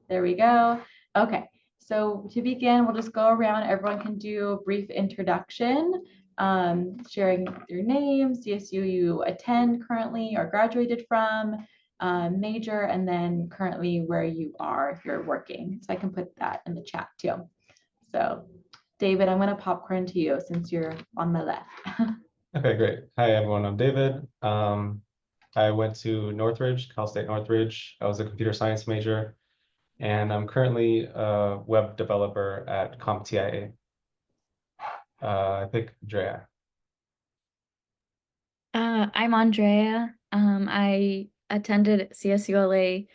There we go. Okay, so to begin, we'll just go around. Everyone can do a brief introduction, sharing your name, CSU you attend currently or graduated from, major, and then currently where you are if you're working. So I can put that in the chat too. So David, I'm gonna popcorn to you since you're on my left. Okay, great. Hi, everyone. I'm David. I went to Northridge, Cal State Northridge. I was a computer science major, and I'm currently a web developer at CompTIA. I think Drea. I'm Andrea. I attended CSU LA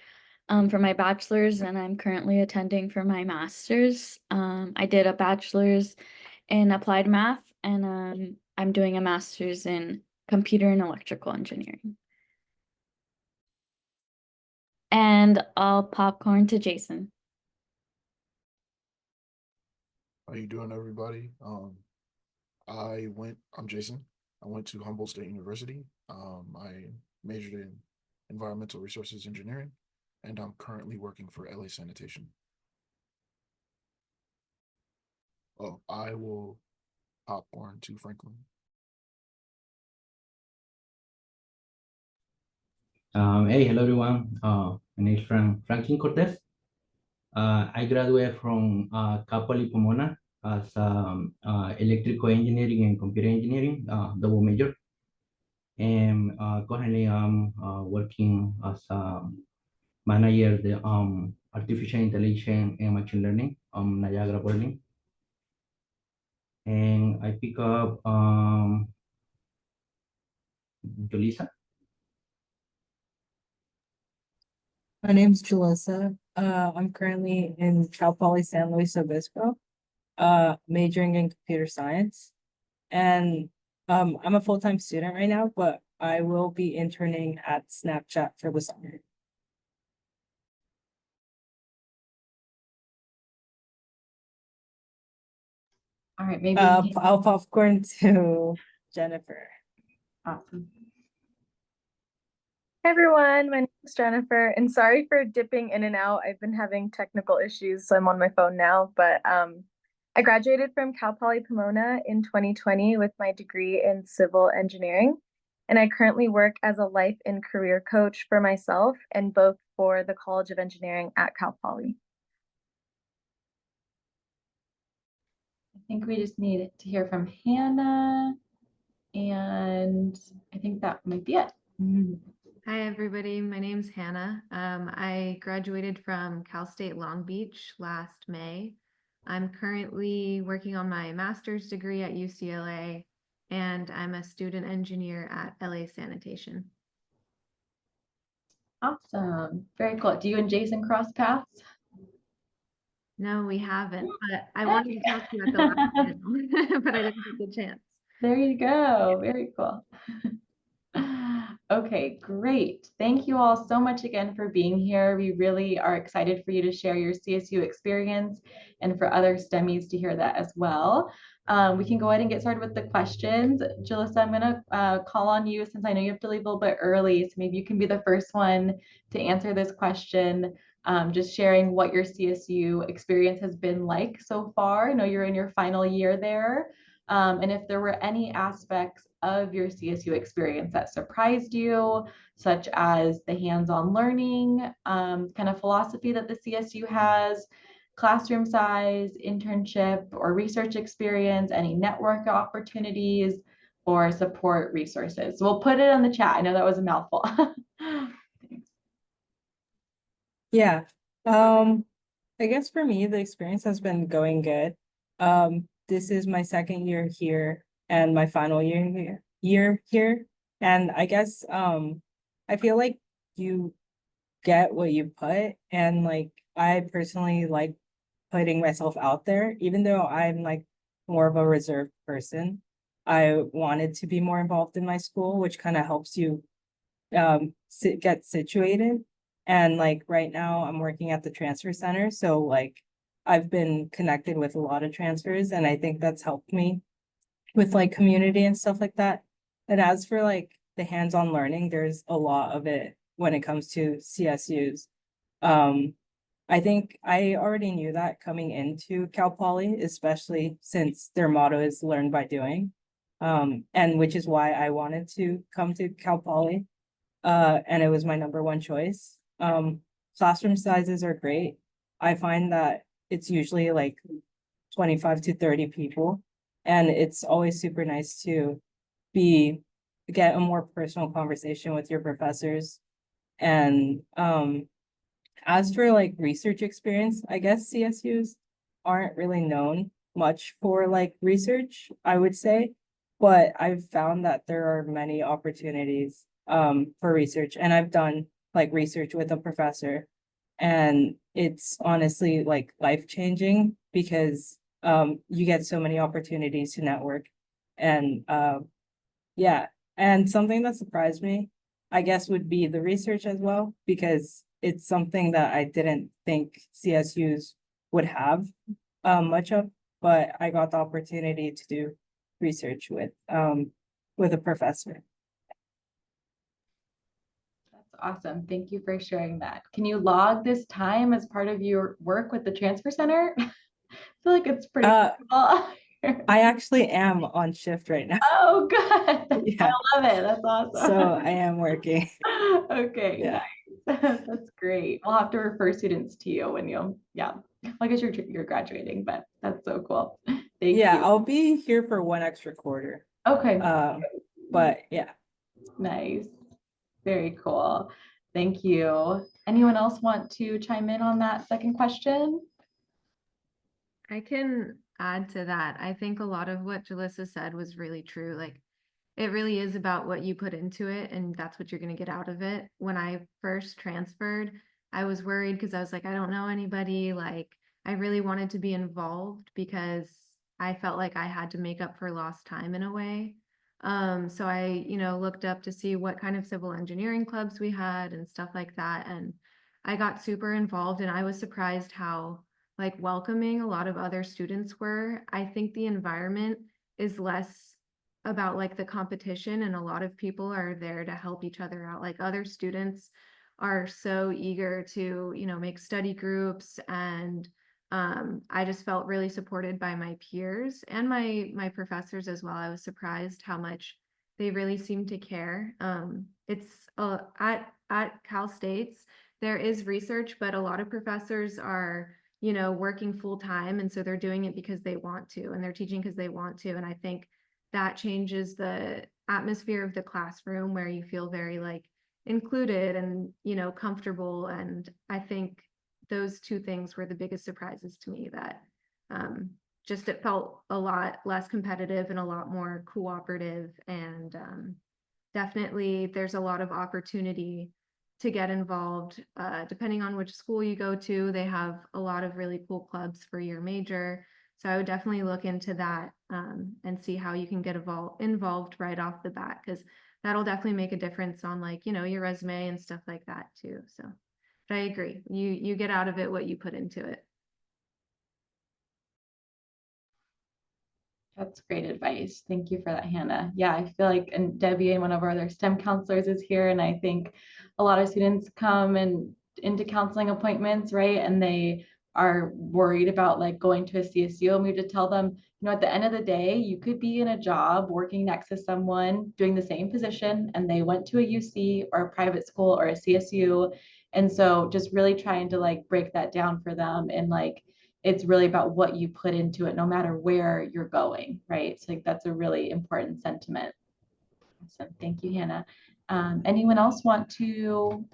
for my bachelor's, and I'm currently attending for my master's. I did a bachelor's in applied math, and I'm doing a master's in computer and electrical engineering. And I'll popcorn to Jason. How you doing, everybody? I'm Jason. I went to Humboldt State University. I majored in environmental resources engineering, and I'm currently working for LA Sanitation. Oh, I will popcorn to Franklin. Hey, hello everyone. My name is Franklin Cortez. I graduated from Cal Poly Pomona as electrical engineering and computer engineering, double major. And currently I'm working as a manager the artificial intelligence and machine learning Niagara Berlin. And I pick up Julissa. My name's Jalissa. I'm currently in Cal Poly San Luis Obispo, majoring in computer science. And I'm a full-time student right now, but I will be interning at Snapchat for the summer. All right, maybe I'll popcorn to Jennifer. awesome. Hi everyone, my name is Jennifer, and sorry for dipping in and out. I've been having technical issues, so I'm on my phone now. But I graduated from Cal Poly Pomona in 2020 with my degree in civil engineering, and I currently work as a life and career coach for myself and both for the College of Engineering at Cal Poly. I think we just need to hear from Hannah, and I think that might be it. Hi, everybody. My name's Hannah. I graduated from Cal State Long Beach last May. I'm currently working on my master's degree at UCLA, and I'm a student engineer at LA Sanitation. Awesome. Very cool. Do you and Jason cross paths? No, we haven't, but I wanted to talk to you at the last panel, but I didn't get the chance. There you go. Very cool. Okay, great. Thank you all so much again for being here. We really are excited for you to share your CSU experience and for other STEMies to hear that as well. We can go ahead and get started with the questions. Jalissa, I'm going to call on you since I know you have to leave a little bit early. So maybe you can be the first one to answer this question. Just sharing what your CSU experience has been like so far. I know you're in your final year there. And if there were any aspects of your CSU experience that surprised you, such as the hands-on learning kind of philosophy that the CSU has, classroom size, internship or research experience, any network opportunities, or support resources. So we'll put it in the chat. I know that was a mouthful. Yeah. I guess for me, the experience has been going good. This is my second year here and my final year here. And I guess I feel like you get what you put, and like I personally like putting myself out there, even though I'm like more of a reserved person. I wanted to be more involved in my school, which kind of helps you get situated. And like right now I'm working at the transfer center. So like I've been connected with a lot of transfers, and I think that's helped me with like community and stuff like that. And as for like the hands-on learning, there's a lot of it when it comes to CSUs. I think I already knew that coming into Cal Poly, especially since their motto is learn by doing. And which is why I wanted to come to Cal Poly. And it was my number one choice. Classroom sizes are great. I find that it's usually like 25 to 30 people. And it's always super nice to get a more personal conversation with your professors. And as for like research experience, I guess CSUs aren't really known much for like research, I would say. But I've found that there are many opportunities for research, and I've done like research with a professor, and it's honestly like life-changing because you get so many opportunities to network. And yeah, and something that surprised me, I guess, would be the research as well, because it's something that I didn't think CSUs would have much of, but I got the opportunity to do research with a professor. That's awesome. Thank you for sharing that. Can you log this time as part of your work with the transfer center? I feel like it's pretty cool. I actually am on shift right now. Oh, good. Yeah. I love it. That's awesome. So I am working. Okay, Yeah. nice. That's great. We'll have to refer students to you when yeah. I guess you're graduating, but that's so cool. Thank you. I'll be here for one extra quarter. Okay. But yeah. Nice. Very cool. Thank you. Anyone else want to chime in on that second question? I can add to that. I think a lot of what Jalissa said was really true. Like, it really is about what you put into it, and that's what you're going to get out of it. When I first transferred, I was worried because I was like, I don't know anybody. Like, I really wanted to be involved because I felt like I had to make up for lost time in a way. So I, looked up to see what kind of civil engineering clubs we had and stuff like that. And I got super involved, and I was surprised how like welcoming a lot of other students were. I think the environment is less about like the competition, and a lot of people are there to help each other out. Like, other students are so eager to, make study groups, and I just felt really supported by my peers and my professors as well. I was surprised how much they really seem to care. It's at Cal State's, there is research, but a lot of professors are, working full time, and so they're doing it because they want to, and they're teaching because they want to. And I think that changes the atmosphere of the classroom, where you feel very like included and, comfortable. And I think those two things were the biggest surprises to me, that just it felt a lot less competitive and a lot more cooperative. And definitely there's a lot of opportunity to get involved. Depending on which school you go to, they have a lot of really cool clubs for your major. So I would definitely look into that and see how you can get involved right off the bat, because that'll definitely make a difference on like, your resume and stuff like that too. So, but I agree. You get out of it what you put into it. That's great advice. Thank you for that, Hannah. Yeah, I feel like, and Debbie, and one of our other STEM counselors, is here. And I think a lot of students come into counseling appointments, right? And they are worried about like going to a CSU, and we have to tell them, at the end of the day, you could be in a job working next to someone doing the same position, and they went to a UC or a private school or a CSU. And so just really trying to like break that down for them, and like, it's really about what you put into it, no matter where you're going, right? So like, that's a really important sentiment. Awesome. Thank you, Hannah. Anyone else want to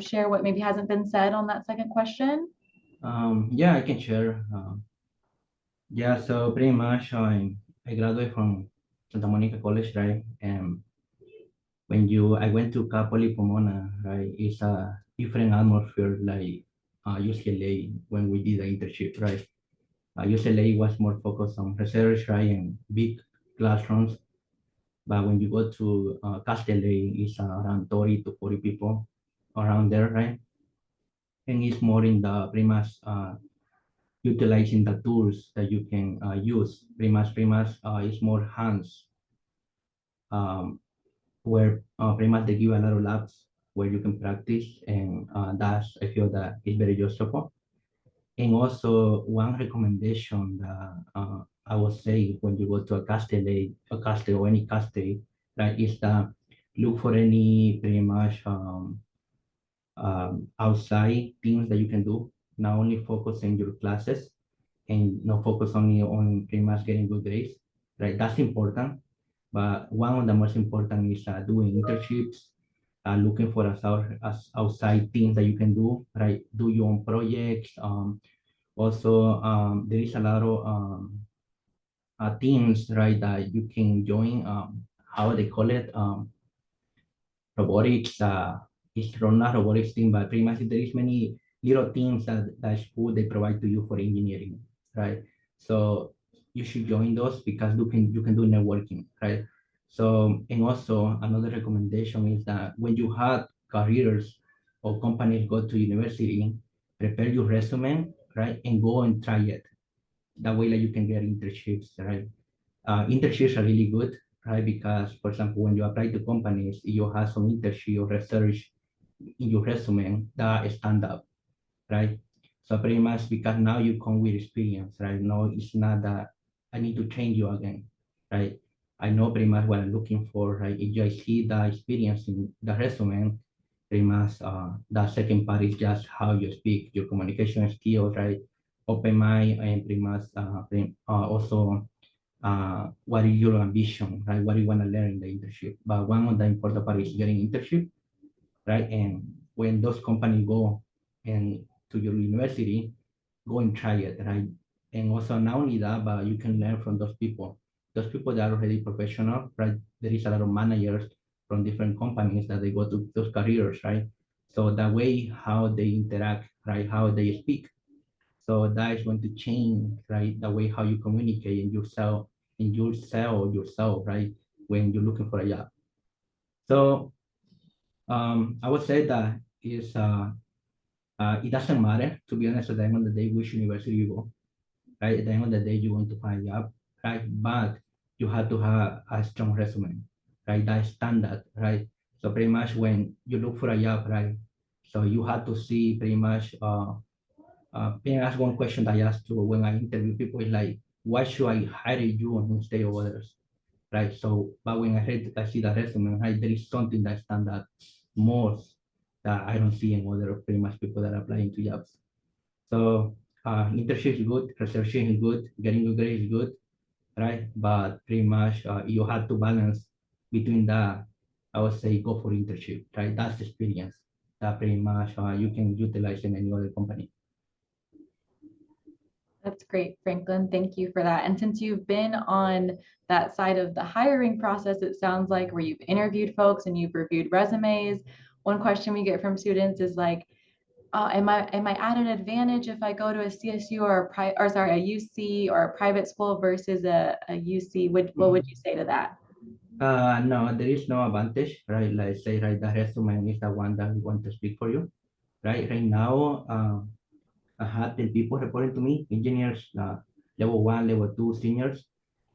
share what maybe hasn't been said on that second question? Yeah, I can share. Yeah, so pretty much I graduated from Santa Monica College, right? And I went to Cal Poly Pomona, right? It's a different atmosphere like UCLA when we did the internship, right? UCLA was more focused on research, right, and big classrooms. But when you go to Castellay, it's around 30 to 40 people around there, right? And it's more in the pretty much utilizing the tools that you can use. Pretty much it's more hands, where pretty much they give a lot of labs where you can practice, and that's, I feel that is very useful. And also one recommendation that I would say when you go to a castle, or any castle, right, is that look for any pretty much outside things that you can do. Not only focus on your classes and not focus only on pretty much getting good grades, right? That's important. But one of the most important is doing internships, looking for as outside things that you can do, right? Do your own projects. Also, there is a lot of teams, right, that you can join. How they call it? Robotics. It's not robotics team, but pretty much there is many little teams that school they provide to you for engineering, right? So you should join those because you can do networking, right? So, and also another recommendation is that when you have careers or companies go to university, prepare your resume, right, and go and try it. That way, like, you can get internships, right? Internships are really good, right? Because, for example, when you apply to companies, you have some internship or research in your resume that stand up, right? So pretty much because now you come with experience, right? No, it's not that I need to train you again, right? I know pretty much what I'm looking for, right? If I see the experience in the resume, pretty much the second part is just how you speak, your communication skills, right? Open mind, and pretty much also what is your ambition, right? What do you want to learn in the internship? But one of the important part is getting internship, right? And when those companies go and to your university, go and try it, right? And also not only that, but you can learn from those people. Those people that are already professional, right? There is a lot of managers from different companies that they go to those careers, right? So that way, how they interact, right? How they speak. So that is going to change, right? The way how you communicate and you sell yourself, right? When you're looking for a job. So I would say that it doesn't matter, to be honest, at the end of the day, which university you go, right? At the end of the day, you want to find a job, right? But you have to have a strong resume, right? That is standard, right? So pretty much when you look for a job, right? So you have to see pretty much, being asked one question that I asked to when I interview people is like, why should I hire you instead of others? Right. So, but when I see the resume, right, there is something that stands out most that I don't see in other pretty much people that are applying to jobs. So, internship is good, research is good, getting good grades is good, right? But pretty much you have to balance between that. I would say go for internship, right? That's the experience that pretty much you can utilize in any other company. That's great, Franklin. Thank you for that. And since you've been on that side of the hiring process, it sounds like where you've interviewed folks and you've reviewed resumes, one question we get from students is like, am I at an advantage if I go to a CSU or a UC or a private school versus a UC? What would you say to that? No, there is no advantage, right? Like say, right, the resume is the one that we want to speak for you, right? Right now, I have 10 people reporting to me, engineers, level 1, level 2, seniors,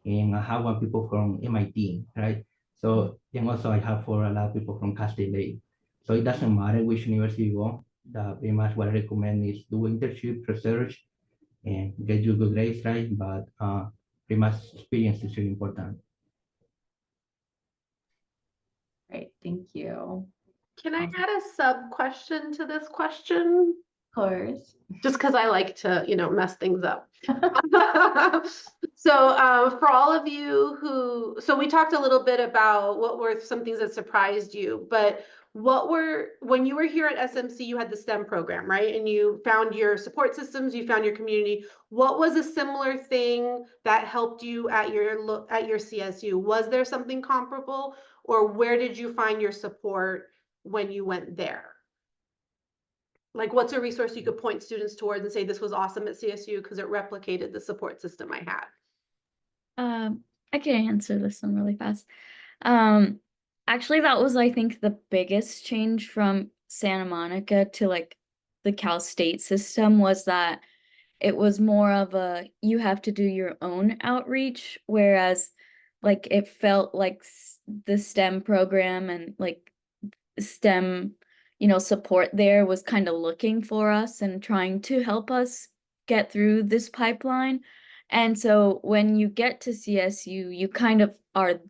and I have 1 people from MIT, right? So, and also I have for a lot of people from Cal State. So it doesn't matter which university you go. Pretty much what I recommend is do internship, research, and get you good grades, right? But pretty much experience is really important. Great, thank you. Can I add a sub question to this question? Of course. Just because I like to, mess things up. So for all of you so we talked a little bit about what were some things that surprised you, but when you were here at SMC, you had the STEM program, right? And you found your support systems, you found your community. What was a similar thing that helped you at your CSU? Was there something comparable, or where did you find your support when you went there? Like, what's a resource you could point students towards and say this was awesome at CSU because it replicated the support system I had? I can answer this one really fast. Actually, that was, I think, the biggest change from Santa Monica to like the Cal State system was that it was more of a you have to do your own outreach, whereas like it felt like the STEM program and like STEM support there was kind of looking for us and trying to help us get through this pipeline. And so when you get to CSU, you kind of are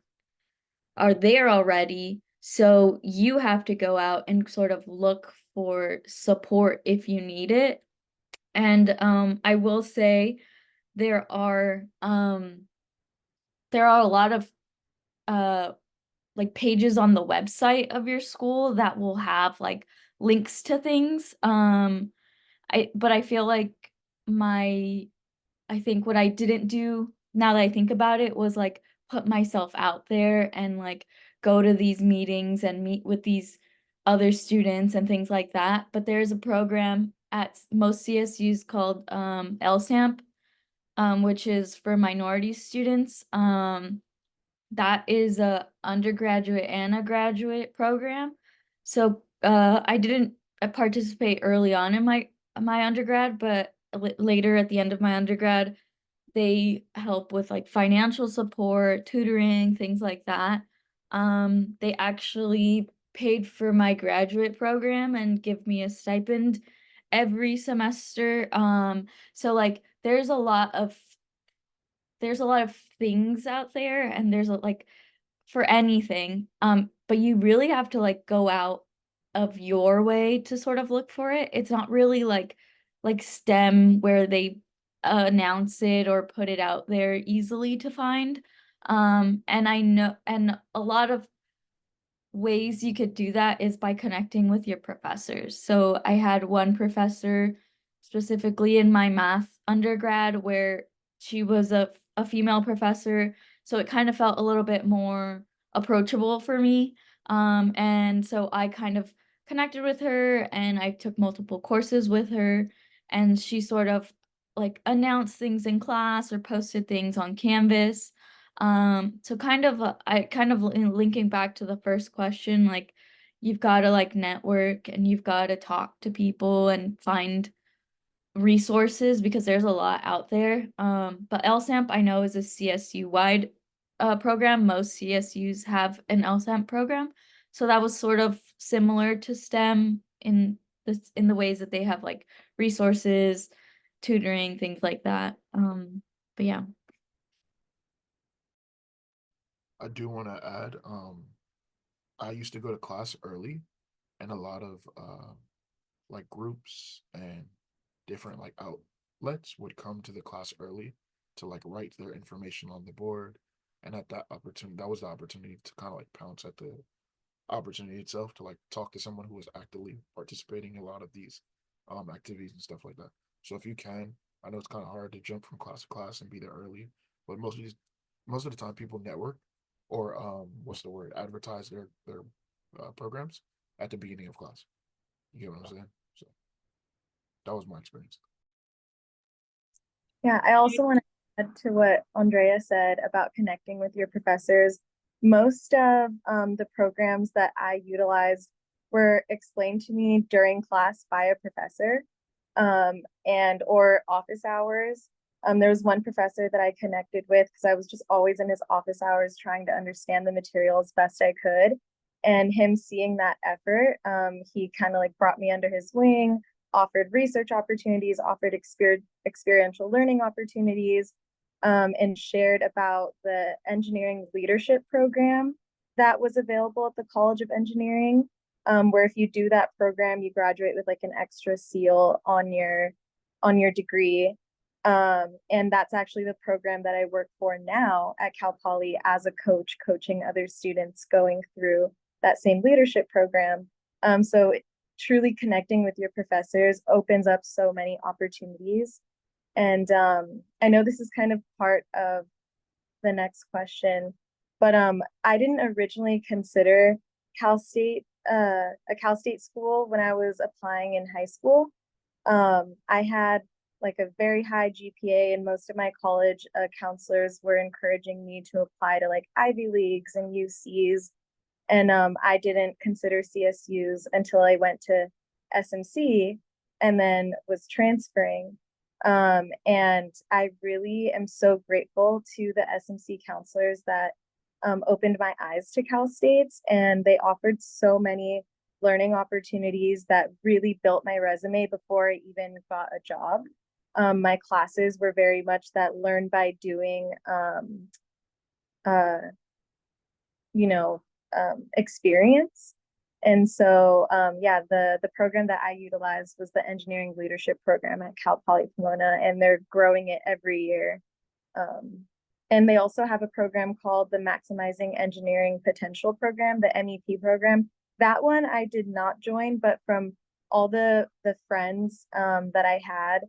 there already. So you have to go out and sort of look for support if you need it. And I will say there are a lot of like pages on the website of your school that will have like links to things. But I feel like I think what I didn't do, now that I think about it, was like put myself out there and like go to these meetings and meet with these other students and things like that. But there's a program at most CSUs called LSAMP, which is for minority students. That is a undergraduate and a graduate program. So I didn't participate early on in my undergrad, but later at the end of my undergrad, they help with like financial support, tutoring, things like that. They actually paid for my graduate program and give me a stipend every semester. So like there's a lot of things out there, and there's like for anything. But you really have to like go out of your way to sort of look for it. It's not really like STEM where they announce it or put it out there easily to find. And I know, and a lot of ways you could do that is by connecting with your professors. So I had one professor specifically in my math undergrad where she was a female professor, so it kind of felt a little bit more approachable for me. And so I kind of connected with her and I took multiple courses with her, and she sort of like announced things in class or posted things on Canvas. So I kind of linking back to the first question, like you've got to like network and you've got to talk to people and find resources because there's a lot out there. But LSAMP I know is a CSU wide program. Most CSUs have an LSAMP program. So that was sort of similar to STEM in the ways that they have like resources, tutoring, things like that. But yeah. I do want to add, I used to go to class early, and a lot of like groups and different like outlets would come to the class early to like write their information on the board. And at that opportunity, that was the opportunity to kind of like pounce at the opportunity itself to like talk to someone who was actively participating in a lot of these activities and stuff like that. So if you can, I know it's kind of hard to jump from class to class and be there early, but most of the time people network or what's the word, advertise their programs at the beginning of class. You get what I'm saying? So that was my experience. Yeah, I also want to add to what Andrea said about connecting with your professors. Most of the programs that I utilized were explained to me during class by a professor and or office hours. There was one professor that I connected with because I was just always in his office hours trying to understand the material as best I could. And him seeing that effort, he kind of like brought me under his wing, offered research opportunities, offered experiential learning opportunities, and shared about the engineering leadership program that was available at the College of Engineering, where if you do that program, you graduate with like an extra seal on your degree. And that's actually the program that I work for now at Cal Poly as a coach, coaching other students going through that same leadership program. So truly connecting with your professors opens up so many opportunities. And I know this is kind of part of the next question, but I didn't originally consider Cal State a Cal State school when I was applying in high school. I had like a very high GPA, and most of my college counselors were encouraging me to apply to like Ivy Leagues and UCs. And I didn't consider CSUs until I went to SMC and then was transferring. And I really am so grateful to the SMC counselors that opened my eyes to Cal States, and they offered so many learning opportunities that really built my resume before I even got a job. My classes were very much that learn by doing, experience. And so, yeah, the program that I utilized was the engineering leadership program at Cal Poly Pomona, and they're growing it every year. And they also have a program called the Maximizing Engineering Potential program, the MEP program. That one I did not join, but from all the friends that I had,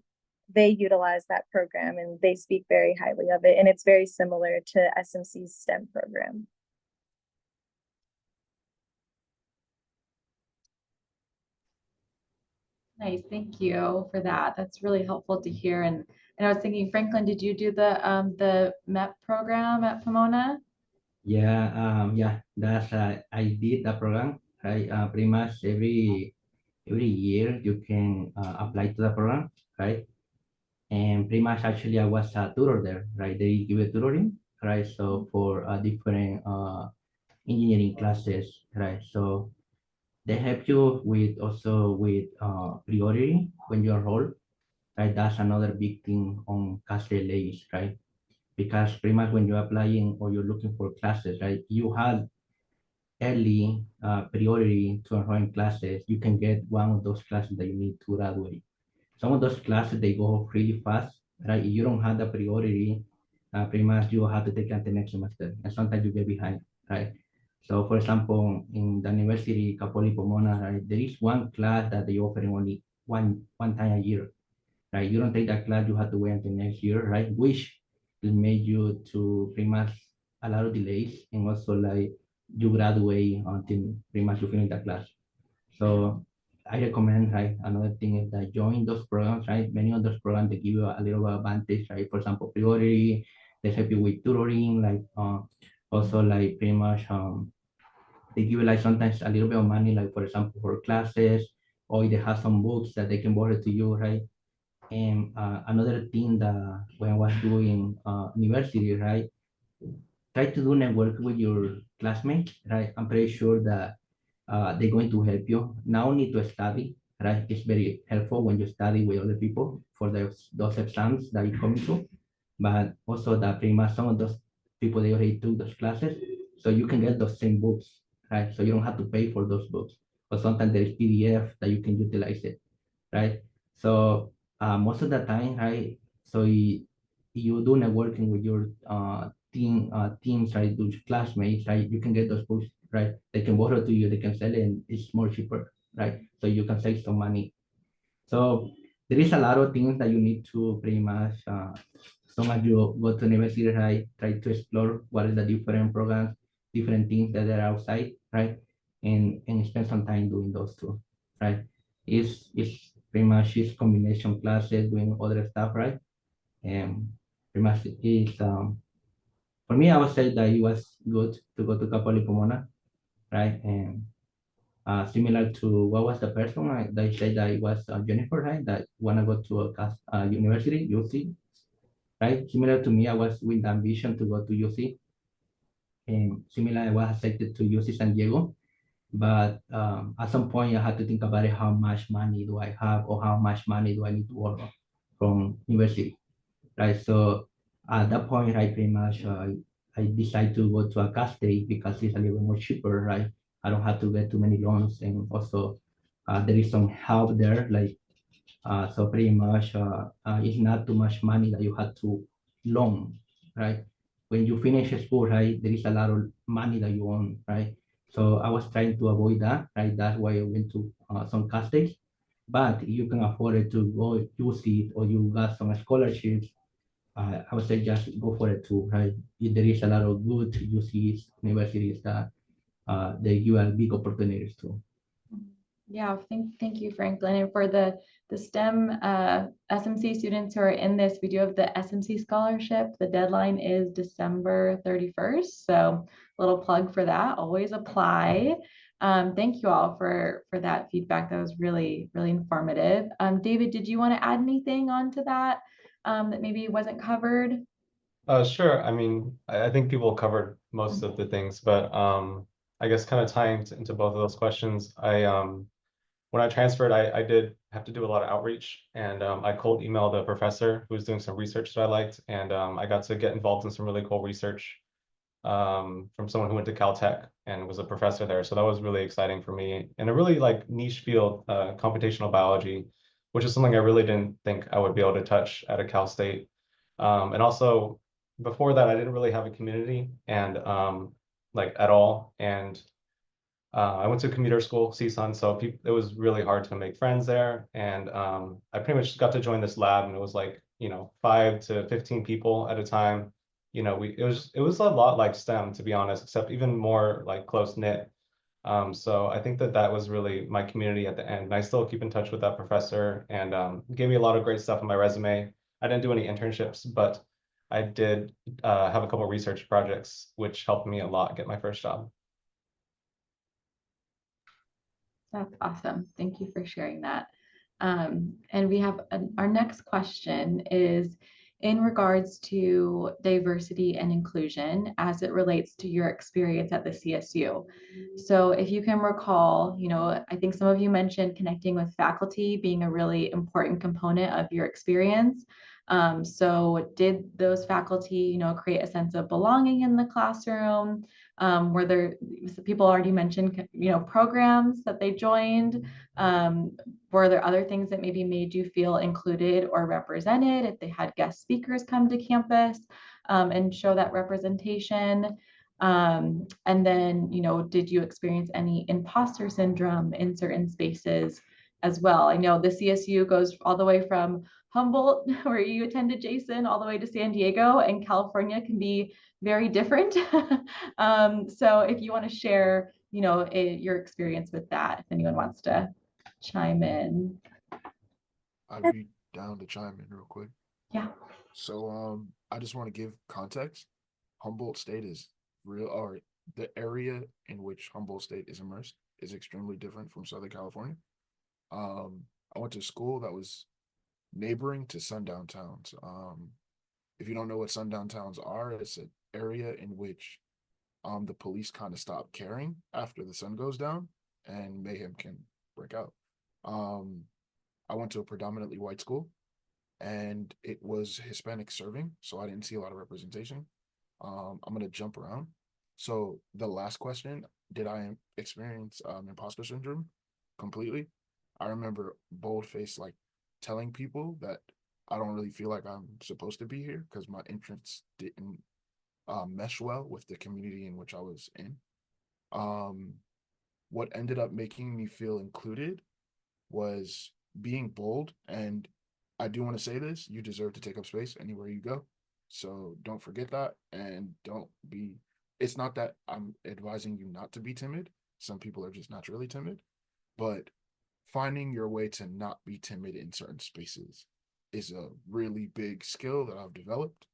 they utilize that program and they speak very highly of it. And it's very similar to SMC's STEM program. Nice, thank you for that. That's really helpful to hear. And I was thinking, Franklin, did you do the MEP program at Pomona? Yeah, that's I did the program, right? Pretty much every year you can apply to the program, right? And pretty much actually I was a tutor there, right? They give a tutoring, right? So for different engineering classes, right? So they help you with also with priority when you enroll, right? That's another big thing on CAS LAs, right? Because pretty much when you're applying or you're looking for classes, right? You have early priority to enroll in classes. You can get one of those classes that you need to graduate. Some of those classes, they go really fast, right? If you don't have the priority, pretty much you have to take it the next semester. And sometimes you get behind, right? So for example, in the university, Capoli Pomona, right, there is one class that they offer only one time a year, right? You don't take that class, you have to wait until next year, right? Which will make you to pretty much a lot of delays and also like you graduate until pretty much you finish that class. So I recommend, right? Another thing is that join those programs, right? Many of those programs they give you a little advantage, right? For example, priority, they help you with tutoring, like also like pretty much they give you like sometimes a little bit of money, like for example for classes, or they have some books that they can borrow to you, right? And another thing that when I was doing university, right? Try to do network with your classmates, right? I'm pretty sure that they're going to help you. Now need to study, right? It's very helpful when you study with other people for those exams that you come to. But also that pretty much some of those people they already took those classes, so you can get those same books, right? So you don't have to pay for those books. But sometimes there is PDF that you can utilize it, right? So most of the time, right? So you do networking with your teams, right? Those classmates, right? You can get those books, right? They can borrow to you, they can sell it, and it's more cheaper, right? So you can save some money. So there is a lot of things that you need to pretty much, so much you go to university, right? Try to explore what is the different programs, different things that are outside, right? And spend some time doing those too, right? It's pretty much it's combination classes, doing other stuff, right? And pretty much it's for me, I would say that it was good to go to Capoli Pomona, right? And similar to what was the person they said that it was Jennifer, right? That wanna go to a university, UC, right? Similar to me, I was with the ambition to go to UC, and similar, I was accepted to UC San Diego. But at some point, I had to think about it, how much money do I have, or how much money do I need to borrow from university, right? So at that point, I pretty much I decided to go to a cash state because it's a little more cheaper, right? I don't have to get too many loans, and also there is some help there, like so pretty much it's not too much money that you have to loan, right? When you finish school, right, there is a lot of money that you own, right? So I was trying to avoid that, right? That's why I went to some cash states. But you can afford it to go use it, or you got some scholarships, I would say just go for it too, right? There is a lot of good UCs, universities that they give a big opportunities too. Yeah, thank you, Franklin. And for the STEM SMC students who are in this, we do have the SMC scholarship. The deadline is December 31st. So a little plug for that. Always apply. Thank you all for that feedback. That was really, really informative. David, did you want to add anything onto that that maybe wasn't covered? Sure. I mean, I think people covered most of the things, but I guess kind of tying into both of those questions, when I transferred, I did have to do a lot of outreach, and I cold emailed a professor who was doing some research that I liked, and I got to get involved in some really cool research from someone who went to Caltech and was a professor there. So that was really exciting for me in a really like niche field, computational biology, which is something I really didn't think I would be able to touch at a Cal State. And also before that, I didn't really have a community and like at all. And I went to commuter school, CSUN, so it was really hard to make friends there. And I pretty much got to join this lab, and it was like, 5 to 15 people at a time. It was a lot like STEM, to be honest, except even more like close knit. So I think that was really my community at the end. And I still keep in touch with that professor, and gave me a lot of great stuff on my resume. I didn't do any internships, but I did have a couple research projects, which helped me a lot get my first job. That's awesome. Thank you for sharing that. And we have our next question is in regards to diversity and inclusion as it relates to your experience at the CSU. So if you can recall, I think some of you mentioned connecting with faculty being a really important component of your experience. So did those faculty, create a sense of belonging in the classroom? Were there, people already mentioned, programs that they joined? Were there other things that maybe made you feel included or represented if they had guest speakers come to campus and show that representation? And then, did you experience any imposter syndrome in certain spaces as well? I know the CSU goes all the way from Humboldt, where you attended, Jason, all the way to San Diego, and California can be very different. So if you want to share, your experience with that, if anyone wants to chime in. I'd be down to chime in real quick. Yeah. So I just want to give context. Humboldt State is real, or the area in which Humboldt State is immersed is extremely different from Southern California. I went to school that was neighboring to sundown towns. If you don't know what sundown towns are, it's an area in which the police kind of stop caring after the sun goes down and mayhem can break out. I went to a predominantly white school, and it was Hispanic serving, so I didn't see a lot of representation. I'm gonna jump around. So the last question, did I experience imposter syndrome? Completely. I remember bold-faced like telling people that I don't really feel like I'm supposed to be here because my entrance didn't mesh well with the community in which I was in. What ended up making me feel included was being bold. And I do want to say this, you deserve to take up space anywhere you go. So don't forget that, and don't be, it's not that I'm advising you not to be timid. Some people are just naturally timid, but finding your way to not be timid in certain spaces is a really big skill that I've developed.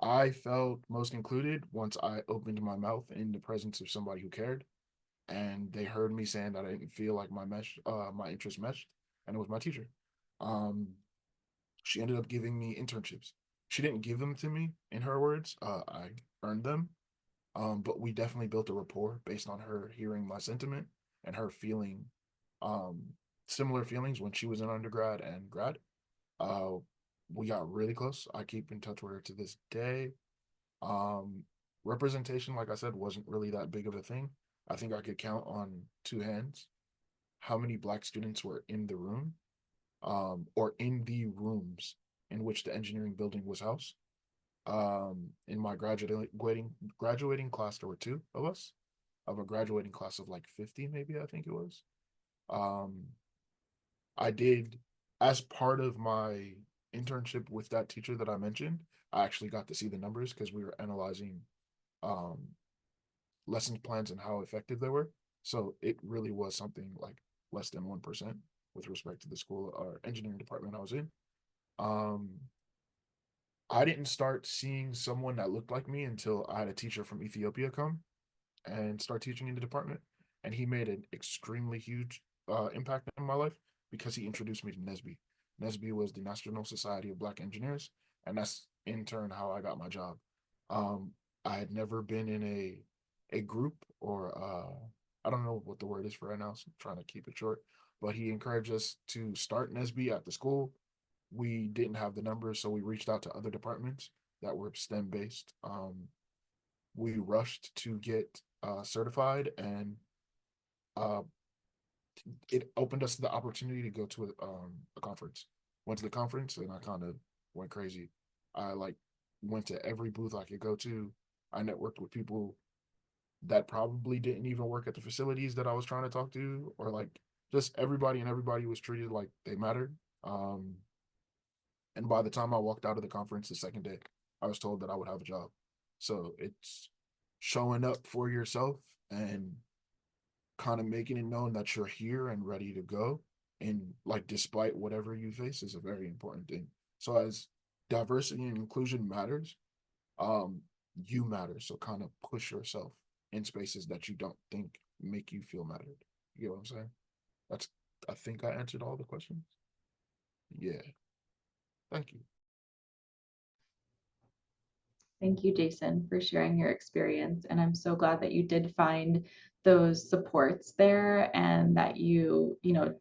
I felt most included once I opened my mouth in the presence of somebody who cared, and they heard me saying that I didn't feel like my interest meshed, and it was my teacher. Um, she ended up giving me internships. She didn't give them to me in her words. I earned them. But we definitely built a rapport based on her hearing my sentiment and her feeling um similar feelings when she was in undergrad and grad. Uh, we got really close. I keep in touch with her to this day. Um, Representation, like I said, wasn't really that big of a thing. I think I could count on two hands how many Black students were in the room, or in the rooms in which the engineering building was housed. In my graduating class, there were two of us, of a graduating class of like 50, maybe, I think it was. Um, I did, as part of my internship with that teacher that I mentioned, I actually got to see the numbers because we were analyzing um lesson plans and how effective they were. So it really was something like less than 1% with respect to the school or engineering department I was in. Um, I didn't start seeing someone that looked like me until I had a teacher from Ethiopia come and start teaching in the department. And he made an extremely huge impact in my life because he introduced me to NSBE. NSBE was the National Society of Black Engineers, and that's in turn how I got my job. I had never been in a a group or I don't know what the word is for right now, so I'm trying to keep it short. But he encouraged us to start NSB at the school. We didn't have the numbers, so we reached out to other departments that were STEM based. We rushed to get certified, and uh, it opened us the opportunity to go to a conference. Went to the conference, and I kind of went crazy. I like went to every booth I could go to. I networked with people that probably didn't even work at the facilities that I was trying to talk to, or like just everybody, and everybody was treated like they mattered. Um, and by the time I walked out of the conference the second day, I was told that I would have a job. So it's showing up for yourself and kind of making it known that you're here and ready to go. And like, despite whatever you face, is a very important thing. So as diversity and inclusion matters, um, you matter. So kind of push yourself in spaces that you don't think make you feel mattered. You get what I'm saying? That's, I think I answered all the questions. Yeah. Thank you. Thank you, Jason, for sharing your experience. And I'm so glad that you did find those supports there and that you know,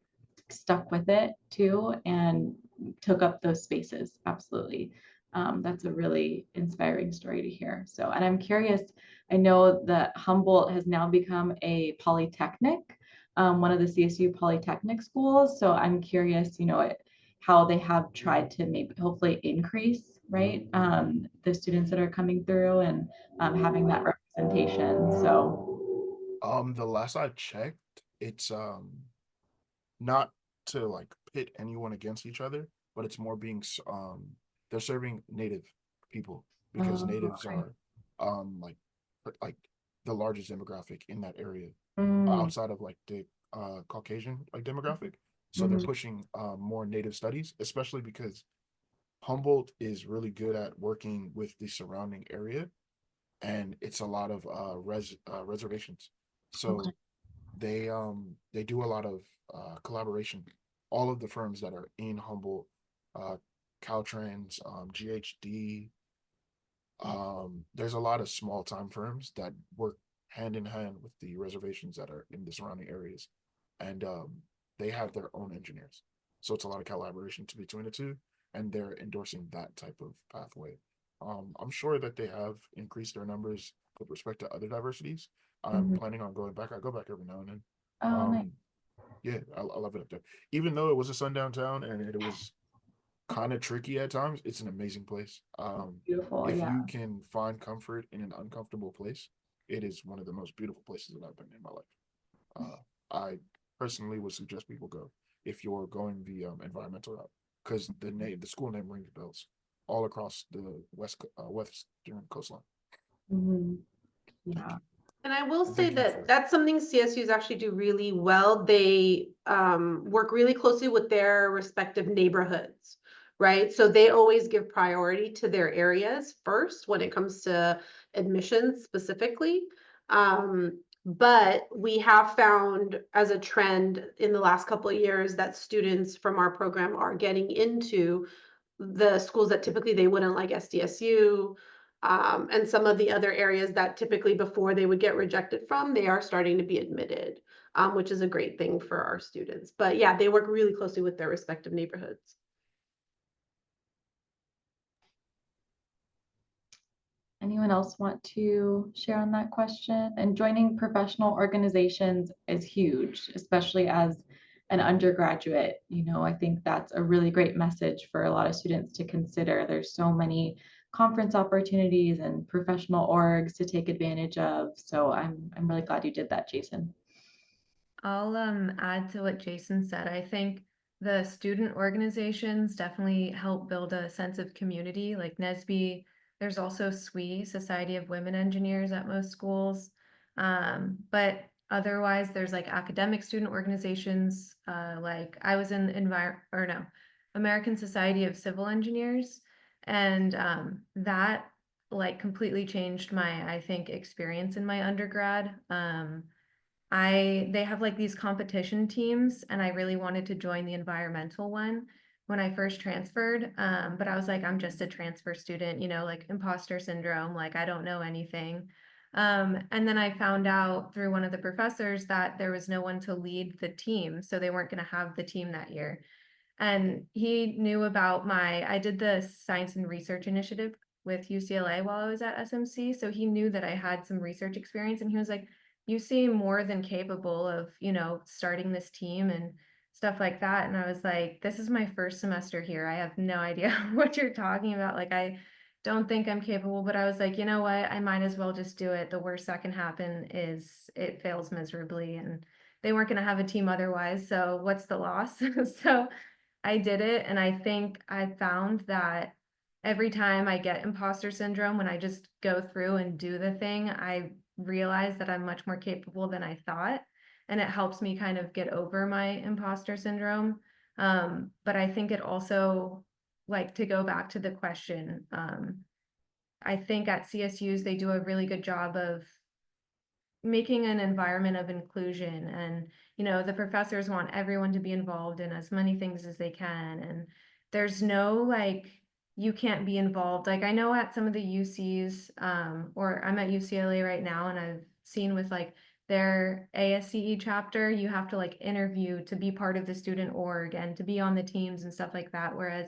stuck with it too and took up those spaces. Absolutely. That's a really inspiring story to hear. So, and I'm curious, I know that Humboldt has now become a polytechnic, one of the CSU polytechnic schools. So I'm curious, you know, how they have tried to maybe hopefully increase, right, the students that are coming through and having that representation. So The last I checked, it's not to like pit anyone against each other, but it's more being they're serving native people because natives okay. are like like the largest demographic in that area Mm, outside of like the Caucasian like demographic. So they're mhm. pushing more native studies, especially because Humboldt is really good at working with the surrounding area, and it's a lot of reservations. Okay. So they do a lot of collaboration. All of the firms that are in Humboldt, uh, Caltrans, GHD, there's a lot of small time firms that work hand in hand with the reservations that are in the surrounding areas, and they have their own engineers. So it's a lot of collaboration between the two, and they're endorsing that type of pathway. I'm sure that they have increased their numbers with respect to other diversities. I'm Mhm. planning on going back. I go back every now and then. Oh, nice. Yeah, I love it up there. Even though it was a sundown town and it was kind of tricky at times, it's an amazing place. Beautiful. If Yeah. you can find comfort in an uncomfortable place, it is one of the most beautiful places that I've been in my life. I personally would suggest people go if you're going the environmental route, because the school name rings bells all across the western coastline. Mhm. Thank Yeah. you. And I will And say thank you that for that's something CSUs actually do really well. They work really closely with their respective neighborhoods, right? So they always give priority to their areas first when it comes to admissions specifically. But we have found as a trend in the last couple of years that students from our program are getting into the schools that typically they wouldn't, like SDSU, and some of the other areas that typically before they would get rejected from, they are starting to be admitted, which is a great thing for our students. But yeah, they work really closely with their respective neighborhoods. Anyone else want to share on that question? And joining professional organizations is huge, especially as an undergraduate. You know, I think that's a really great message for a lot of students to consider. There's so many conference opportunities and professional orgs to take advantage of. So I'm really glad you did that, Jason. I'll add to what Jason said. I think the student organizations definitely help build a sense of community, like NSBE. There's also SWE, Society of Women Engineers, at most schools. But otherwise, there's like academic student organizations, like I was in American Society of Civil Engineers, and that like completely changed my, I think, experience in my undergrad. They have like these competition teams, and I really wanted to join the environmental one when I first transferred. But I was like, I'm just a transfer student, you know, like imposter syndrome, like I don't know anything. And then I found out through one of the professors that there was no one to lead the team, so they weren't going to have the team that year. And he knew about I did the science and research initiative with UCLA while I was at SMC. So he knew that I had some research experience, and he was like, you seem more than capable of, starting this team and stuff like that. And I was like, this is my first semester here. I have no idea what you're talking about. Like, I don't think I'm capable, but I was like, you know what? I might as well just do it. The worst that can happen is it fails miserably, and they weren't going to have a team otherwise. So what's the loss? So I did it. And I think I found that every time I get imposter syndrome, when I just go through and do the thing, I realize that I'm much more capable than I thought. And it helps me kind of get over my imposter syndrome. But I think it also, like, to go back to the question, I think at CSUs, they do a really good job of making an environment of inclusion, and the professors want everyone to be involved in as many things as they can, and there's no like you can't be involved. Like, I know at some of the UCs, or I'm at UCLA right now, and I've seen with like their ASCE chapter, you have to like interview to be part of the student org and to be on the teams and stuff like that, whereas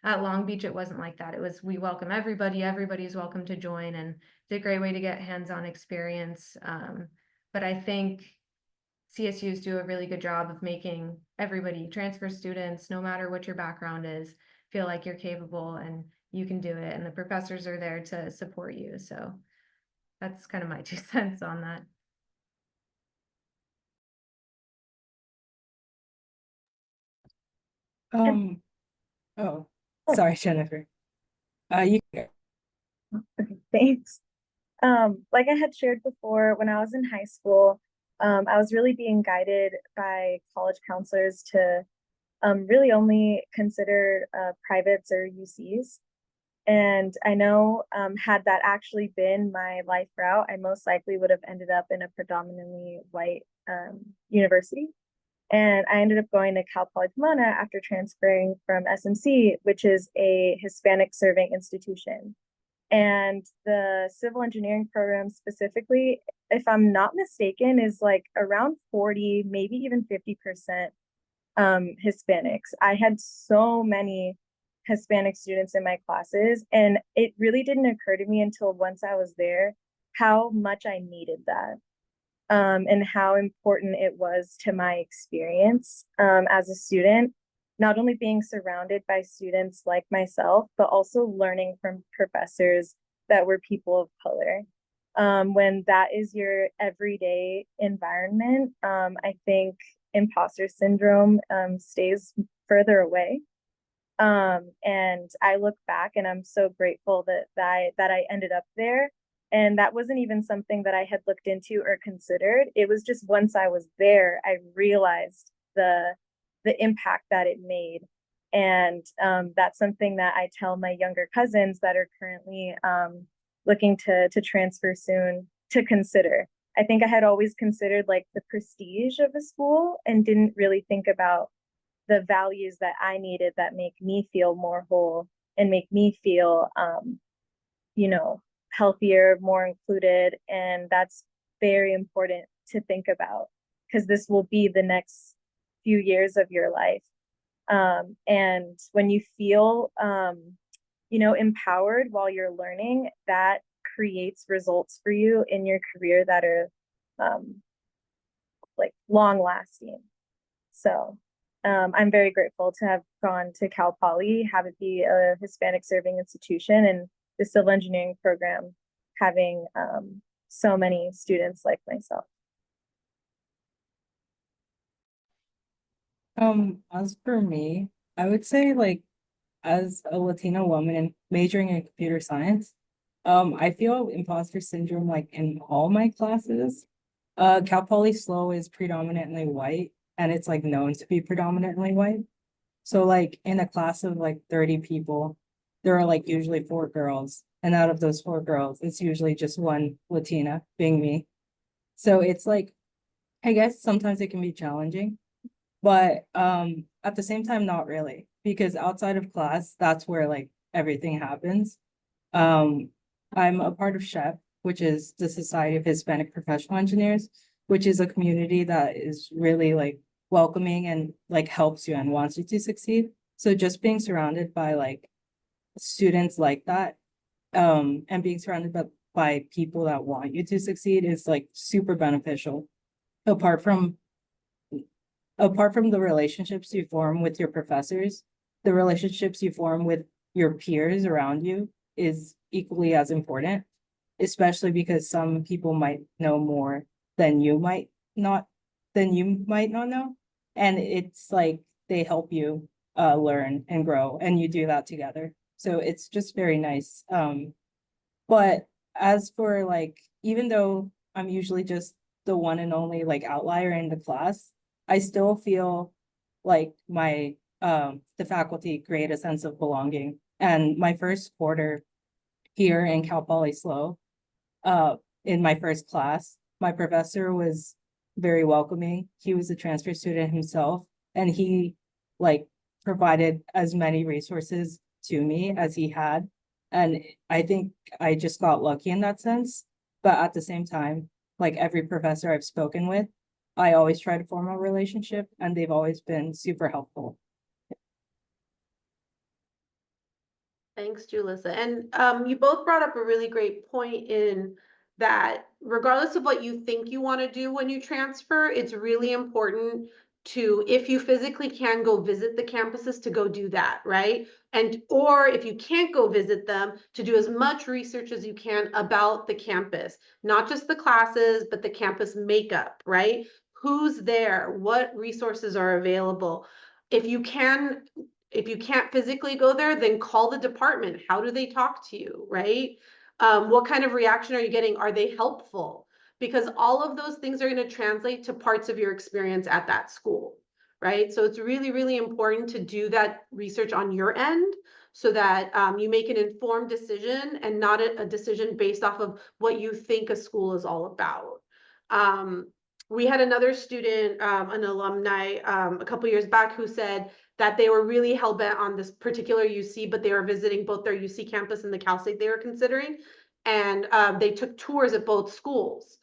at Long Beach it wasn't like that. It was, we welcome everybody's welcome to join, and it's a great way to get hands-on experience. But I think CSUs do a really good job of making everybody, transfer students, no matter what your background is, feel like you're capable and you can do it. And the professors are there to support you. So that's kind of my 2 cents on that. Oh, sorry, Jennifer. You Okay, thanks. Like I had shared before, when I was in high school, I was really being guided by college counselors to really only consider privates or UCs. And I know had that actually been my life route, I most likely would have ended up in a predominantly white university. And I ended up going to Cal Poly Pomona after transferring from SMC, which is a Hispanic serving institution. And the civil engineering program specifically, if I'm not mistaken, is like around 40, maybe even 50% Hispanics. I had so many Hispanic students in my classes, and it really didn't occur to me until once I was there how much I needed that. And how important it was to my experience as a student, not only being surrounded by students like myself, but also learning from professors that were people of color. When that is your everyday environment, I think imposter syndrome stays further away. And I look back and I'm so grateful that I ended up there. And that wasn't even something that I had looked into or considered. It was just once I was there, I realized the impact that it made. And that's something that I tell my younger cousins that are currently looking to transfer soon to consider. I think I had always considered like the prestige of a school and didn't really think about the values that I needed that make me feel more whole and make me feel, healthier, more included. And that's very important to think about because this will be the next few years of your life. And when you feel, empowered while you're learning, that creates results for you in your career that are like long lasting. So I'm very grateful to have gone to Cal Poly, have it be a Hispanic serving institution, and the civil engineering program having so many students like myself. As for me, I would say like as a Latina woman and majoring in computer science, I feel imposter syndrome like in all my classes. Cal Poly SLO is predominantly white and it's like known to be predominantly white. So like in a class of like 30 people, there are like usually 4 girls. And out of those 4 girls, it's usually just one Latina, being me. So it's like, I guess sometimes it can be challenging, but at the same time, not really, because outside of class, that's where like everything happens. I'm a part of SHEP, which is the Society of Hispanic Professional Engineers, which is a community that is really like welcoming and like helps you and wants you to succeed. So just being surrounded by like students like that, and being surrounded by people that want you to succeed is like super beneficial. Apart from the relationships you form with your professors, the relationships you form with your peers around you is equally as important, especially because some people might know more than you might not know. And it's like they help you learn and grow, and you do that together. So it's just very nice. But as for like, even though I'm usually just the one and only like outlier in the class, I still feel like the faculty create a sense of belonging. And my first quarter here in Cal Poly SLO, in my first class, my professor was very welcoming. He was a transfer student himself, and he like provided as many resources to me as he had. And I think I just got lucky in that sense. But at the same time, like every professor I've spoken with, I always try to form a relationship, and they've always been super helpful. Thanks, Julissa. And you both brought up a really great point in that regardless of what you think you want to do when you transfer, it's really important to, if you physically can go visit the campuses, to go do that, right? And or if you can't go visit them, to do as much research as you can about the campus, not just the classes, but the campus makeup, right? Who's there? What resources are available? If you can't physically go there, then call the department. How do they talk to you, right? What kind of reaction are you getting? Are they helpful? Because all of those things are going to translate to parts of your experience at that school, right? So it's really, really important to do that research on your end so that you make an informed decision and not a decision based off of what you think a school is all about. We had another student, an alumni, a couple years back who said that they were really hell-bent on this particular UC, but they were visiting both their UC campus and the Cal State they were considering. And they took tours at both schools.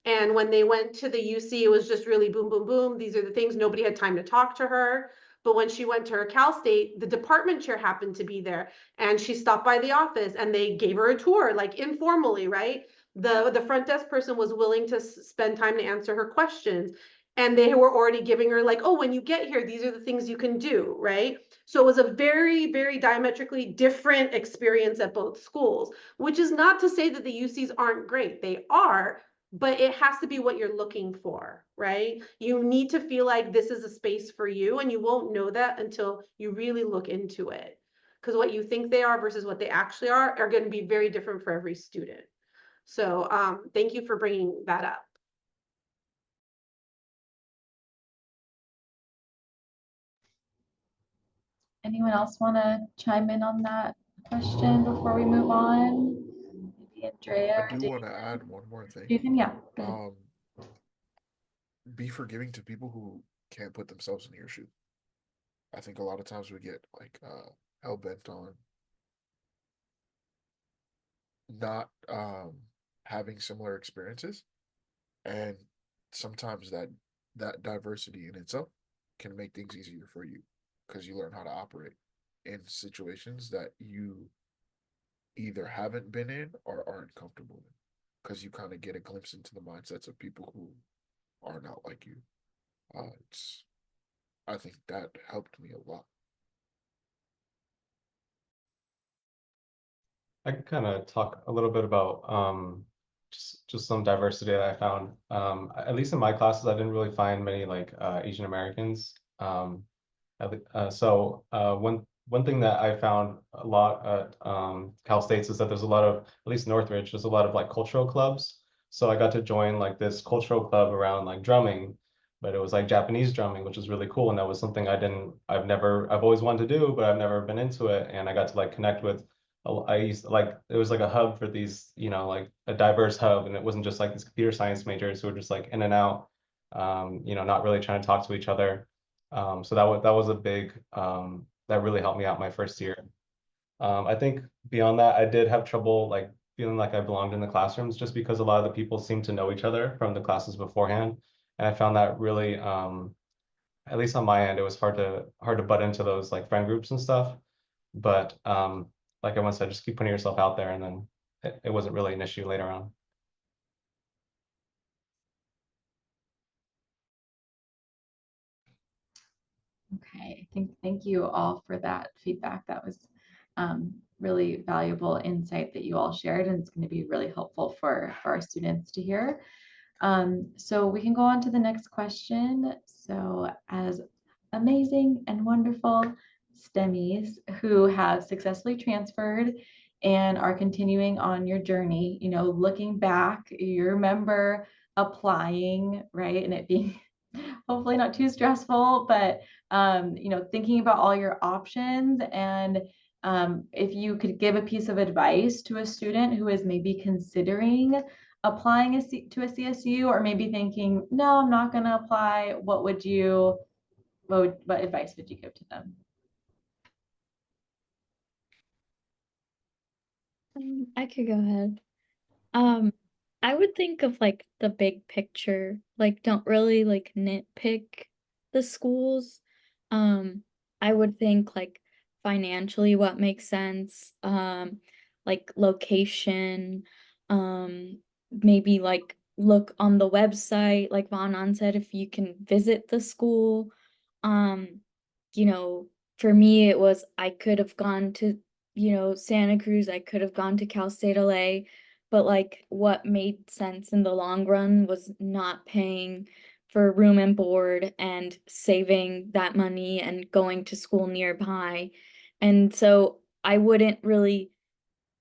And when they went to the UC, it was just really boom, boom, boom. These are the things. Nobody had time to talk to her. But when she went to her Cal State, the department chair happened to be there. And she stopped by the office and they gave her a tour, like informally, right? The front desk person was willing to spend time to answer her questions. And they were already giving her like, oh, when you get here, these are the things you can do, right? So it was a very, very diametrically different experience at both schools, which is not to say that the UCs aren't great. They are, but it has to be what you're looking for, right? You need to feel like this is a space for you, and you won't know that until you really look into it. Because what you think they are versus what they actually are going to be very different for every student. So thank you for bringing that up. Anyone else want to chime in on that question before we move on? Maybe Andrea. I do want to add one more thing. Yeah. Be forgiving to people who can't put themselves in your shoes. I think a lot of times we get like hell bent on not having similar experiences, and sometimes that diversity in itself can make things easier for you because you learn how to operate in situations that you either haven't been in or aren't comfortable in, because you kind of get a glimpse into the mindsets of people who are not like you. I think that helped me a lot. I can kind of talk a little bit about just some diversity that I found. At least in my classes, I didn't really find many like Asian Americans. So one thing that I found a lot at Cal States is that there's a lot of, at least Northridge, there's a lot of like cultural clubs. So I got to join like this cultural club around like drumming, but it was like Japanese drumming, which was really cool. And that was something I've always wanted to do, but I've never been into it. And I got to like connect with, I used to, like, it was like a hub for these, like a diverse hub. And it wasn't just like these computer science majors who were just like in and out, not really trying to talk to each other. So that was a big, that really helped me out my first year. I think beyond that, I did have trouble like feeling like I belonged in the classrooms, just because a lot of the people seemed to know each other from the classes beforehand. And I found that really, at least on my end, it was hard to butt into those like friend groups and stuff. But like everyone said, just keep putting yourself out there, and then it wasn't really an issue later on. Okay, thank you all for that feedback. That was really valuable insight that you all shared, and it's going to be really helpful for our students to hear. So we can go on to the next question. So as amazing and wonderful STEMmies who have successfully transferred and are continuing on your journey, you know, looking back, you remember applying, right? And it being hopefully not too stressful, but you know, thinking about all your options. And if you could give a piece of advice to a student who is maybe considering applying to a CSU, or maybe thinking, no, I'm not going to apply, what advice would you give to them? I could go ahead. I would think of like the big picture, like don't really like nitpick the schools. I would think like financially what makes sense, like location, maybe like look on the website, like Vanan said, if you can visit the school. You know, for me it was I could have gone to, you know, Santa Cruz, I could have gone to Cal State LA. But like what made sense in the long run was not paying for room and board and saving that money and going to school nearby. And so I wouldn't really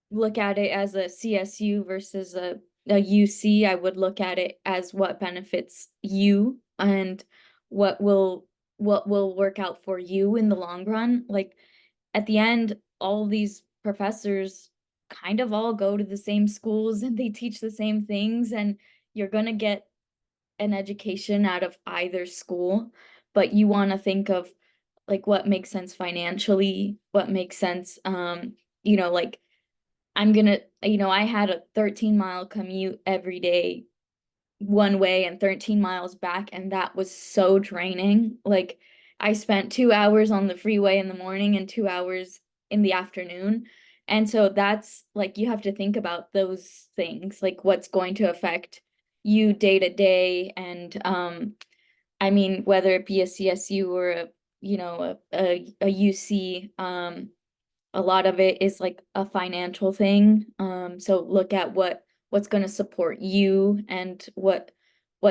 look at it as a CSU versus a UC. I would look at it as what benefits you and what will work out for you in the long run. Like at the end, all these professors kind of all go to the same schools and they teach the same things, and you're going to get an education out of either school, but you want to think of like what makes sense financially, what makes sense, you know, like I'm gonna, you know, I had a 13-mile commute every day one way and 13 miles back, and that was so draining. Like I spent 2 hours on the freeway in the morning and 2 hours in the afternoon. And so that's like you have to think about those things, like what's going to affect you day to day. And I mean, whether it be a CSU or a, you know, a UC, a lot of it is like a financial thing. So look at what's going to support you and what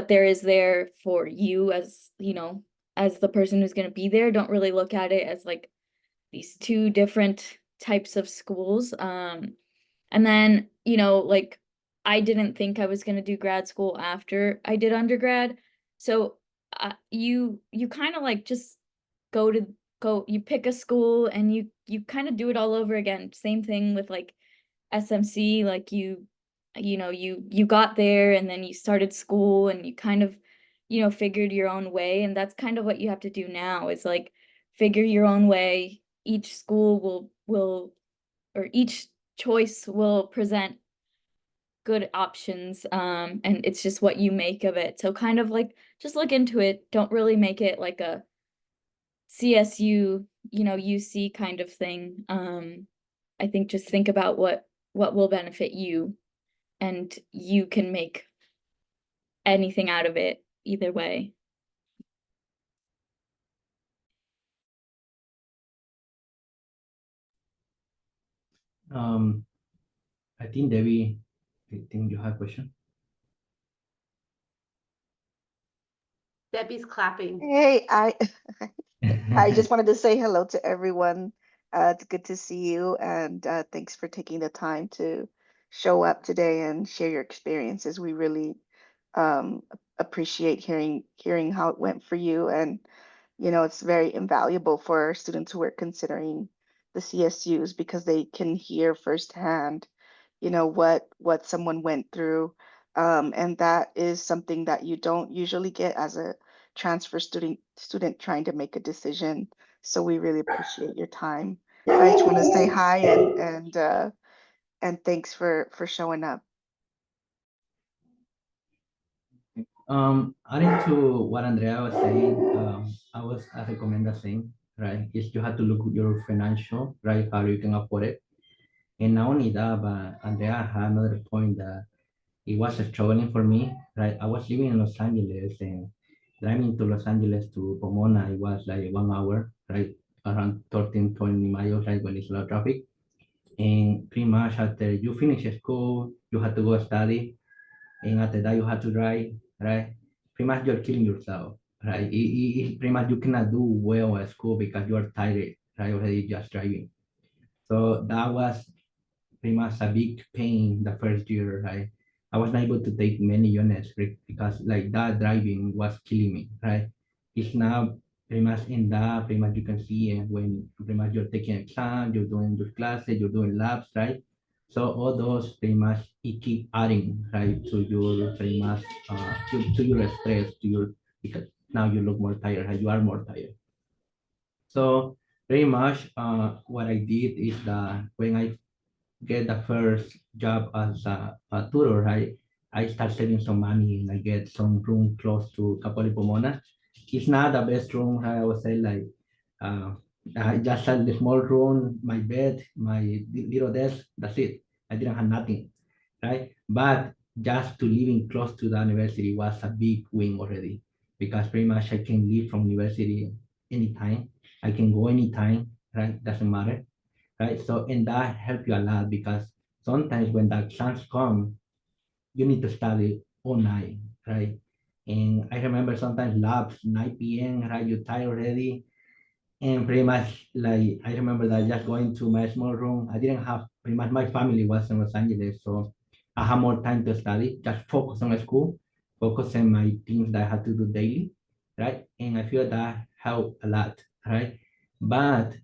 there is there for you as, you know, as the person who's going to be there. Don't really look at it as like these two different types of schools. And then, you know, like I didn't think I was going to do grad school after I did undergrad. So you kind of like just you pick a school and you kind of do it all over again. Same thing with like SMC, like you know, you got there and then you started school and you kind of, you know, figured your own way. And that's kind of what you have to do now is like figure your own way. Each school will or each choice will present good options, and it's just what you make of it. So kind of like just look into it. Don't really make it like a CSU, you know, UC kind of thing. I think just think about what will benefit you, and you can make anything out of it either way. I think Debbie, I think you have a question. Debbie's clapping. Hey, I just wanted to say hello to everyone. It's good to see you, and thanks for taking the time to show up today and share your experiences. We really appreciate hearing how it went for you, and you know, it's very invaluable for students who are considering the CSUs because they can hear firsthand, you know, what someone went through. And that is something that you don't usually get as a transfer student trying to make a decision. So we really appreciate your time. I just want to say hi and and thanks for showing up. Adding to what Andrea was saying, I recommend the same, right? Is you have to look at your financial, right? How you can afford it. And not only that, but Andrea had another point that it was struggling for me, right? I was living in Los Angeles and driving to Los Angeles to Pomona, it was like 1 hour, right? Around 13, 20 miles, right? When it's a lot of traffic. And pretty much after you finish school, you have to go study. And after that, you have to drive, right? Pretty much you're killing yourself, right? Pretty much you cannot do well at school because you're tired, right? Already just driving. So that was pretty much a big pain the first year. I was not able to take many units because like that driving was killing me, right? It's now pretty much in that, pretty much you can see when pretty much you're taking exam, you're doing your classes, you're doing labs, right? So all those pretty much it keep adding, right, to your pretty much to your stress, to your because now you look more tired, right? You are more tired. So pretty much what I did is that when I get the first job as a tutor, I start saving some money and I get some room close to Capoli Pomona. It's not the best room, I would say, like uh, just a small room, my bed, my little desk, that's it. I didn't have nothing, right? But just to living close to the university was a big win already because pretty much I can leave from university anytime. I can go anytime, right? Doesn't matter, right? So, and that help you a lot because sometimes when the exams come, you need to study all night, right? And I remember sometimes labs 9 p.m., right? You're tired already. And pretty much like I remember that just going to my small room, I didn't have pretty much my family was in Los Angeles, so I had more time to study, just focus on school, focus on my things that I had to do daily, right? And I feel that helped a lot, right? But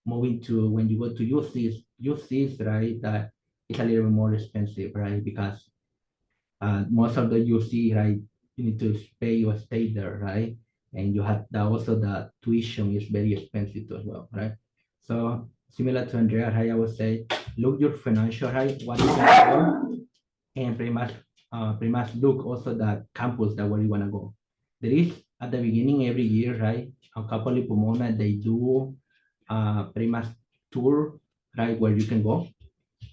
moving to when you go to UCs, right, that it's a little bit more expensive, right? Because most of the UC, right, you need to pay your stay there, right? And you have that also the tuition is very expensive too as well, right? So similar to Andrea, right, I would say look your financial, right, what you can afford, and pretty much look also the campus that where you wanna go. There is at the beginning every year, right? A couple of Pomona they do pretty much tour, right, where you can go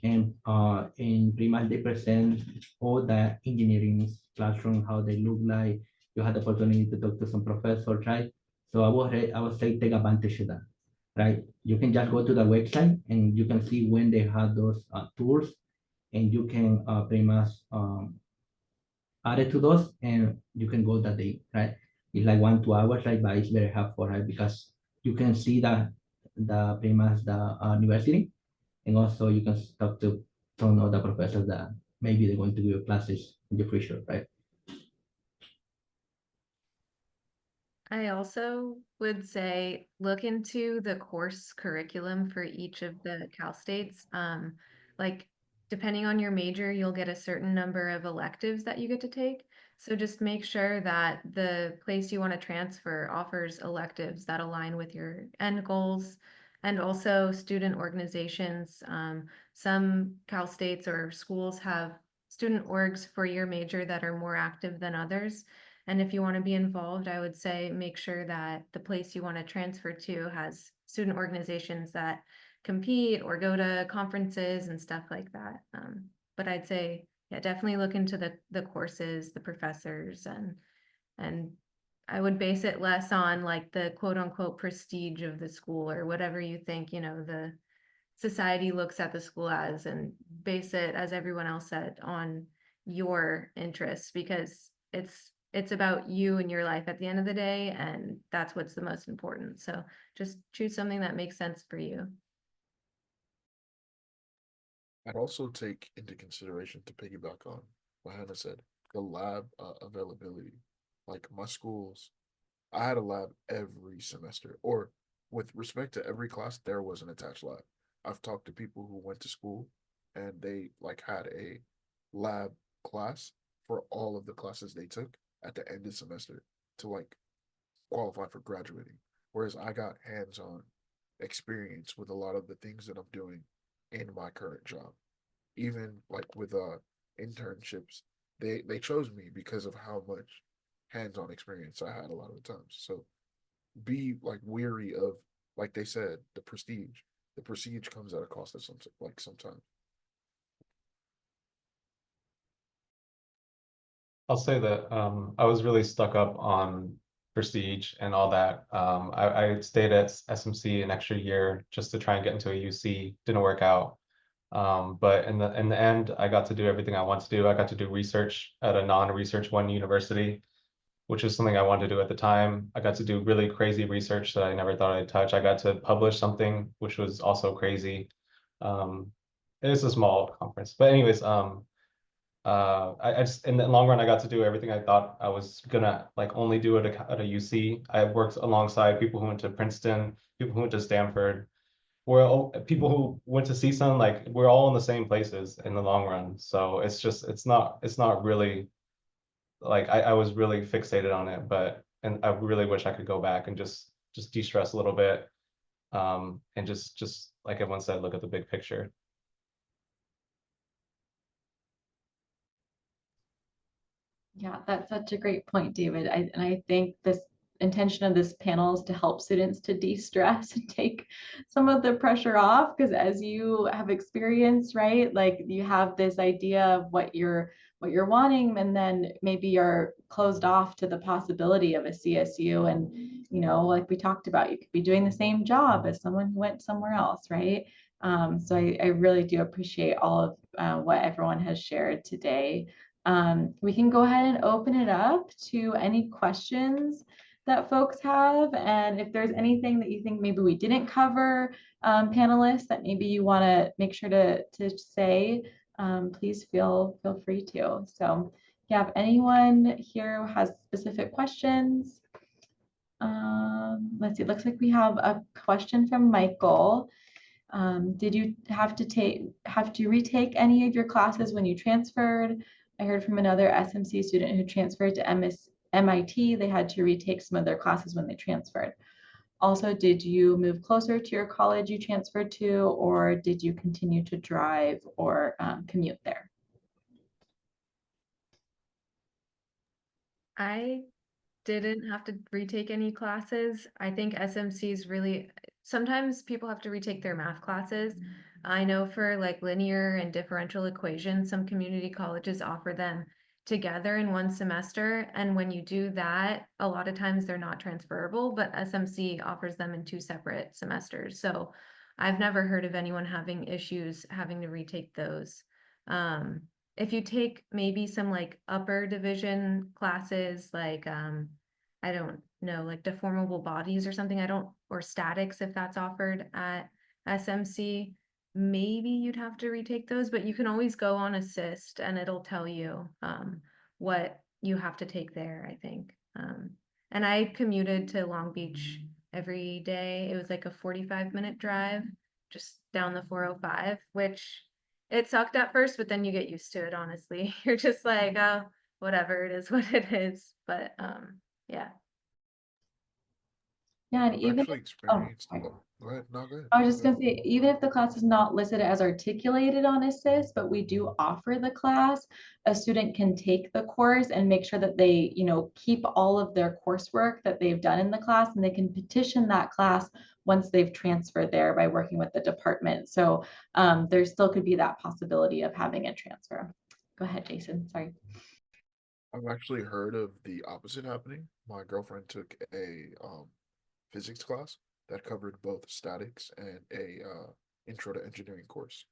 and pretty much they present all the engineering classroom, how they look like. You had the opportunity to talk to some professors, right? So I would say take advantage of that, right? You can just go to the website and you can see when they have those tours, and you can pretty much add it to those, and you can go that day, right? It's like 1 2 hours, right? But it's very helpful, right? Because you can see the pretty much the university, and also you can talk to some of the professors that maybe they're going to give you classes in the future, right? I also would say look into the course curriculum for each of the Cal States. Like depending on your major, you'll get a certain number of electives that you get to take. So just make sure that the place you want to transfer offers electives that align with your end goals, and also student organizations. Some Cal States or schools have student orgs for your major that are more active than others. And if you want to be involved, I would say make sure that the place you want to transfer to has student organizations that compete or go to conferences and stuff like that. But I'd say, yeah, definitely look into the courses, the professors, and I would base it less on like the quote unquote prestige of the school or whatever you think, the society looks at the school as, and base it, as everyone else said, on your interests, because it's about you and your life at the end of the day, and that's what's the most important. So just choose something that makes sense for you. I'd also take into consideration, to piggyback on what Hannah said, the lab availability. Like my schools, I had a lab every semester, or with respect to every class, there was an attached lab. I've talked to people who went to school and they like had a lab class for all of the classes they took at the end of the semester to like qualify for graduating. Whereas I got hands-on experience with a lot of the things that I'm doing in my current job. even like with internships, they chose me because of how much hands-on experience I had a lot of the times. So be like weary of, like they said, the prestige. The prestige comes at a cost of sometimes. I'll say that I was really stuck up on prestige and all that. I stayed at SMC an extra year just to try and get into a UC. Didn't work out. But in the end, I got to do everything I want to do. I got to do research at a non-research one university, which is something I wanted to do at the time. I got to do really crazy research that I never thought I'd touch. I got to publish something, which was also crazy. It is a small conference, but anyways, I just in the long run I got to do everything I thought I was gonna like only do at a UC. I worked alongside people who went to Princeton, people who went to Stanford. We're all people who went to CSUN, like we're all in the same places in the long run. So it's not really like I was really fixated on it, but and I really wish I could go back and just de-stress a little bit. And just like everyone said, look at the big picture. Yeah, that's such a great point, David. And I think this intention of this panel is to help students to de-stress and take some of the pressure off, because as you have experienced, right, like you have this idea of what you're wanting, and then maybe you're closed off to the possibility of a CSU. And like we talked about, you could be doing the same job as someone who went somewhere else, right? So I really do appreciate all of what everyone has shared today. We can go ahead and open it up to any questions that folks have. And if there's anything that you think maybe we didn't cover, panelists, that maybe you want to make sure to say, please feel free to. So if you have anyone here who has specific questions, let's see, it looks like we have a question from Michael. Did you have to retake any of your classes when you transferred? I heard from another SMC student who transferred to MIT. They had to retake some of their classes when they transferred. Also, did you move closer to your college you transferred to, or did you continue to drive or commute there? I didn't have to retake any classes. I think SMC's really, sometimes people have to retake their math classes. I know for like linear and differential equations, some community colleges offer them together in one semester. And when you do that, a lot of times they're not transferable, but SMC offers them in 2 separate semesters. So I've never heard of anyone having issues having to retake those. If you take maybe some like upper division classes, like I don't know, like deformable bodies or something, or statics, if that's offered at SMC, maybe you'd have to retake those, but you can always go on assist and it'll tell you what you have to take there, I think. And I commuted to Long Beach every day. It was like a 45-minute drive just down the 405, which it sucked at first, but then you get used to it, honestly. You're just like, oh, whatever, it is what it is. But yeah. Yeah, and I've even actually experienced. sorry. Go ahead. No, go ahead. I was just gonna say, even if the class is not listed as articulated on assist, but we do offer the class, a student can take the course and make sure that they, keep all of their coursework that they've done in the class, and they can petition that class once they've transferred there by working with the department. So there still could be that possibility of having a transfer. Go ahead, Jason, sorry. I've actually heard of the opposite happening. My girlfriend took a physics class that covered both statics and a intro to engineering course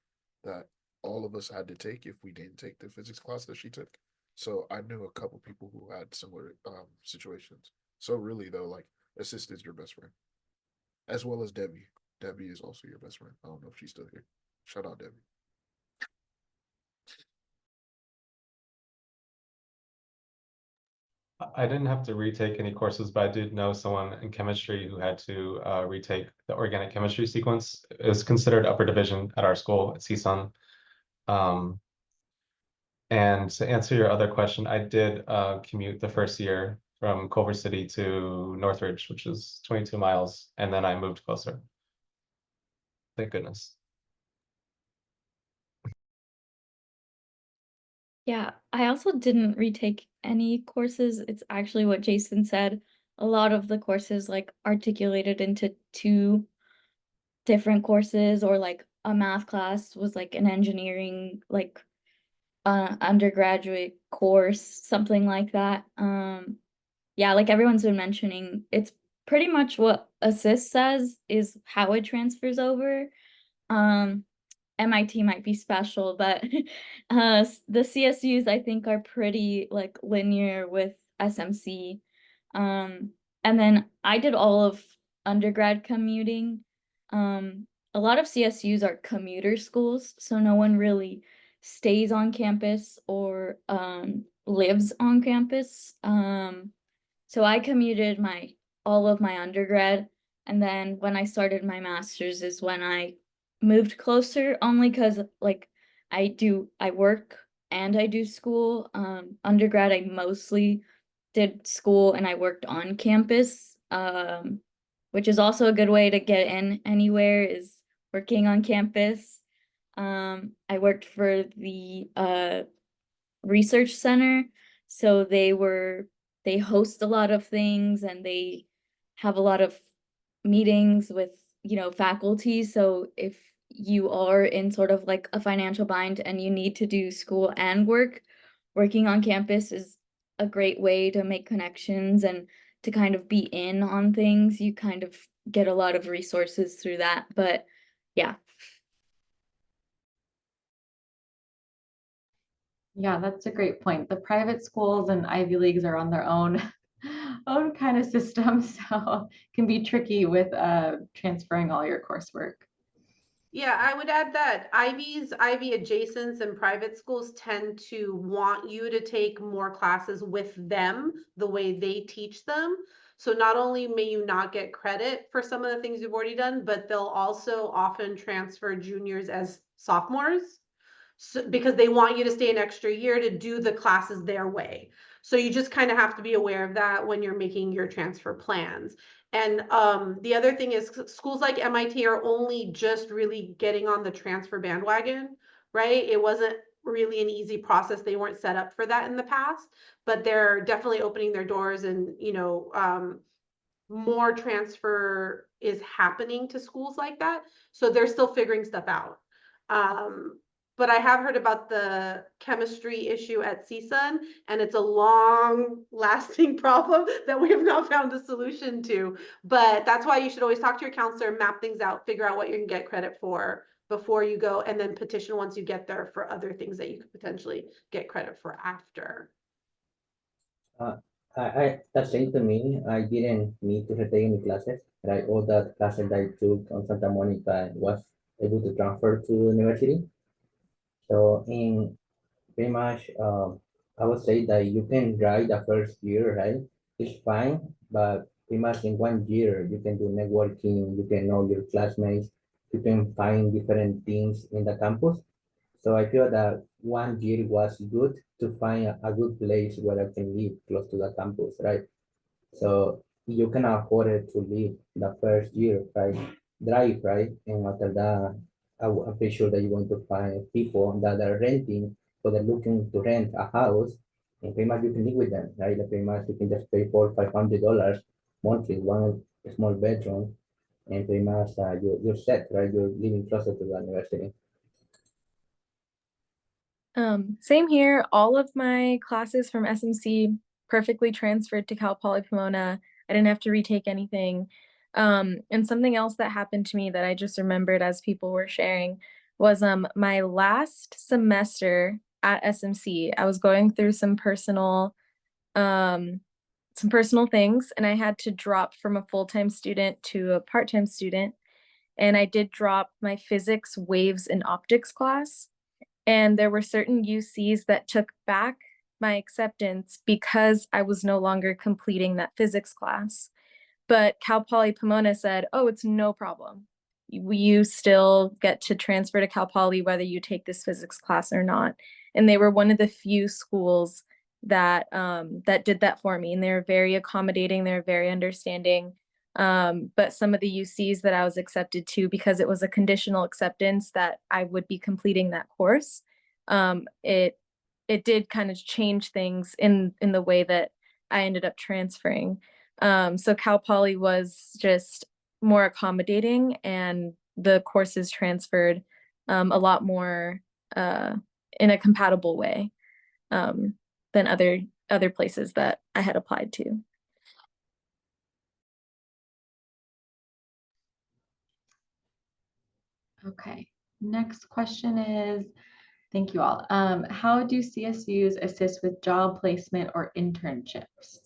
that all of us had to take if we didn't take the physics class that she took. So I knew a couple people who had similar situations. So really though, like assist is your best friend, as well as Debbie. Debbie is also your best friend. I don't know if she's still here. Shout out Debbie. I didn't have to retake any courses, but I did know someone in chemistry who had to retake the organic chemistry sequence. It was considered upper division at our school at CSUN. And to answer your other question, I did commute the first year from Culver City to Northridge, which is 22 miles, and then I moved closer. Thank goodness. Yeah, I also didn't retake any courses. It's actually what Jason said. A lot of the courses like articulated into two different courses, or like a math class was like an engineering like undergraduate course, something like that. Yeah, like everyone's been mentioning, it's pretty much what Assist says is how it transfers over. Um, MIT might be special, but the CSUs I think are pretty like linear with SMC. Um, and then I did all of undergrad commuting. A lot of CSUs are commuter schools, so no one really stays on campus or lives on campus. So I commuted my all of my undergrad, and then when I started my master's is when I moved closer, only because like I work and I do school. Undergrad I mostly did school and I worked on campus, which is also a good way to get in anywhere, is working on campus. I worked for the research center, so they host a lot of things and they have a lot of meetings with, you know, faculty. So if you are in sort of like a financial bind and you need to do school and work, working on campus is a great way to make connections and to kind of be in on things. You kind of get a lot of resources through that. But yeah. Yeah, that's a great point. The private schools and Ivy Leagues are on their own own kind of system, so it can be tricky with transferring all your coursework. Yeah, I would add that Ivies, Ivy adjacents, and private schools tend to want you to take more classes with them the way they teach them. So not only may you not get credit for some of the things you've already done, but they'll also often transfer juniors as sophomores. So, because they want you to stay an extra year to do the classes their way. So you just kind of have to be aware of that when you're making your transfer plans. And the other thing is schools like MIT are only just really getting on the transfer bandwagon, right? It wasn't really an easy process. They weren't set up for that in the past, but they're definitely opening their doors, and more transfer is happening to schools like that. So they're still figuring stuff out. But I have heard about the chemistry issue at CSUN, and it's a long lasting problem that we have not found a solution to. But that's why you should always talk to your counselor, map things out, figure out what you can get credit for before you go, and then petition once you get there for other things that you could potentially get credit for after. Uh, that same to me. I didn't need to retake any classes. Right, all that classes that I took on Santa Monica was able to transfer to the university. So in pretty much, I would say that you can write the first year, right? It's fine, but pretty much in 1 year you can do networking, you can know your classmates, you can find different things in the campus. So I feel that 1 year was good to find a good place where I can live close to the campus, right? So you can afford it to live the first year, right? Drive, right? And after that, I'm pretty sure that you're going to find people that are renting, so they're looking to rent a house, and pretty much you can live with them, right? Like pretty much you can just pay $400-$500 monthly, one small bedroom, and pretty much you're set, right? You're living closer to the university. Same here. All of my classes from SMC perfectly transferred to Cal Poly Pomona. I didn't have to retake anything. And something else that happened to me that I just remembered as people were sharing was my last semester at SMC. I was going through some personal things, and I had to drop from a full-time student to a part-time student. And I did drop my physics, waves, and optics class. And there were certain UCs that took back my acceptance because I was no longer completing that physics class. But Cal Poly Pomona said, oh, it's no problem. You still get to transfer to Cal Poly whether you take this physics class or not. And they were one of the few schools that that did that for me. And they were very accommodating, they were very understanding. But some of the UCs that I was accepted to, because it was a conditional acceptance that I would be completing that course, it it did kind of change things in the way that I ended up transferring. So Cal Poly was just more accommodating, and the courses transferred a lot more in a compatible way than other places that I had applied to. Okay, next question is, thank you all. How do CSUs assist with job placement or internships?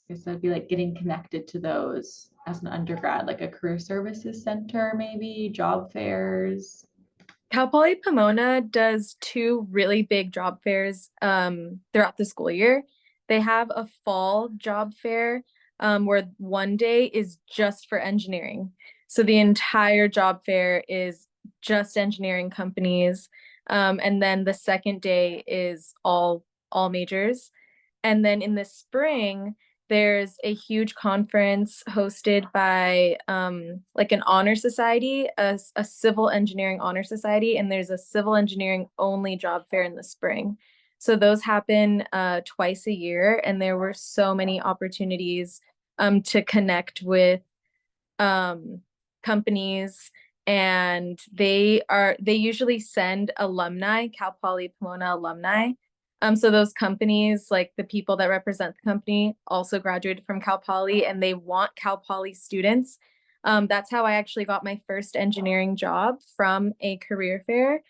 I guess that'd be like getting connected to those as an undergrad, like a career services center, maybe job fairs. Cal Poly Pomona does 2 really big job fairs throughout the school year. They have a fall job fair where one day is just for engineering. So the entire job fair is just engineering companies. And then the second day is all majors. And then in the spring, there's a huge conference hosted by like an honor society, a civil engineering honor society, and there's a civil engineering only job fair in the spring. So those happen twice a year, and there were so many opportunities to connect with companies, and they usually send alumni, Cal Poly Pomona alumni. So those companies, like the people that represent the company, also graduated from Cal Poly, and they want Cal Poly students. That's how I actually got my first engineering job, from a career fair.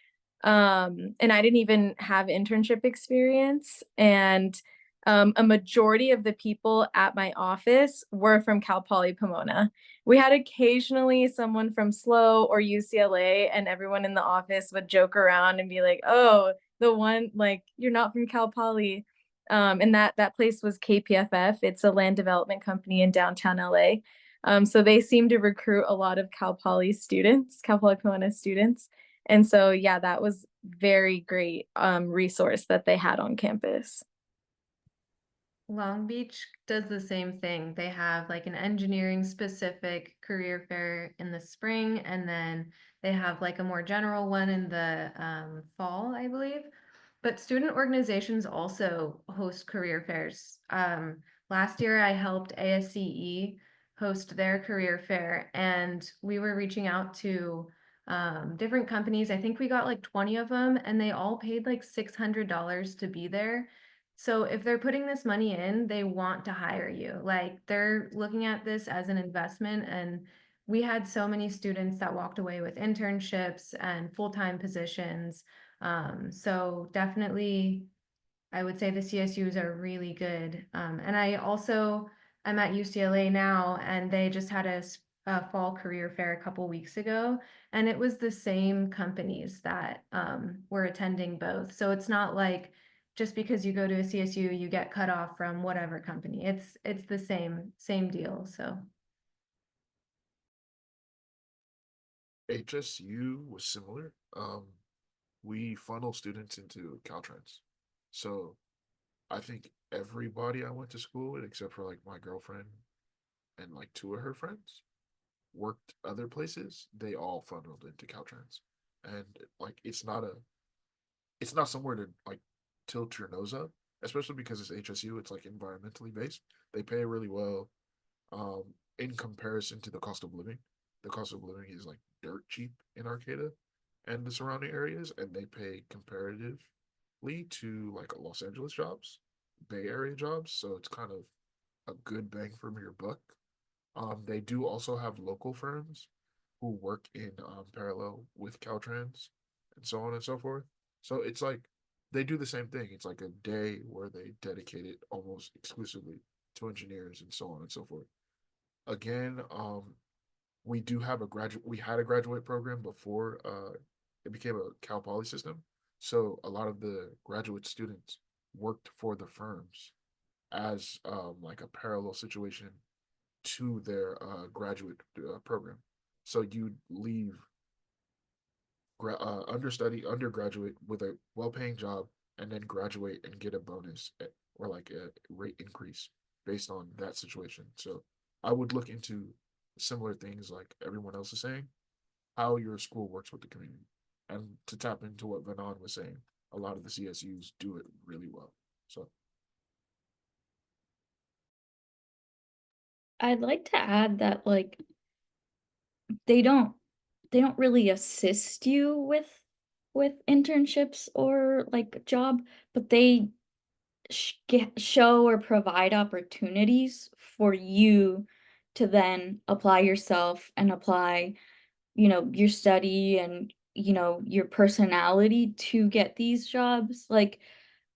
And I didn't even have internship experience. And a majority of the people at my office were from Cal Poly Pomona. We had occasionally someone from SLO or UCLA, and everyone in the office would joke around and be like, "Oh, the one, like, you're not from Cal Poly." And that place was KPFF. It's a land development company in downtown LA. So they seem to recruit a lot of Cal Poly students, Cal Poly Pomona students. And so, yeah, that was very great resource that they had on campus. Long Beach does the same thing. They have like an engineering specific career fair in the spring, and then they have like a more general one in the fall, I believe. But student organizations also host career fairs. Last year, I helped ASCE host their career fair, and we were reaching out to different companies. I think we got like 20 of them, and they all paid like $600 to be there. So if they're putting this money in, they want to hire you. Like, they're looking at this as an investment. And we had so many students that walked away with internships and full-time positions. So definitely, I would say the CSUs are really good. And I'm at UCLA now, and they just had a fall career fair a couple weeks ago, and it was the same companies that were attending both. So it's not like just because you go to a CSU, you get cut off from whatever company. It's the same deal. So HSU was similar. We funnel students into Caltrans. So I think everybody I went to school with, except for like my girlfriend and like 2 of her friends, worked other places. They all funneled into Caltrans. And like it's not somewhere to like tilt your nose up, especially because it's HSU, it's like environmentally based. They pay really well um in comparison to the cost of living. The cost of living is like dirt cheap in Arcata and the surrounding areas, and they pay comparatively to like Los Angeles jobs, Bay Area jobs, so it's kind of a good bang for your buck. They do also have local firms who work in parallel with Caltrans and so on and so forth. So it's like they do the same thing. It's like a day where they dedicate it almost exclusively to engineers and so on and so forth. Again, we had a graduate program before it became a Cal Poly system. So a lot of the graduate students worked for the firms as like a parallel situation to their graduate program. So you leave undergraduate with a well-paying job, and then graduate and get a bonus or like a rate increase based on that situation. So I would look into similar things like everyone else is saying, how your school works with the community, and to tap into what Vanan was saying a lot of the CSUs do it really well. So I'd like to add that like they don't really assist you with internships or like job, but they show or provide opportunities for you to then apply yourself and apply, your study and, your personality to get these jobs. Like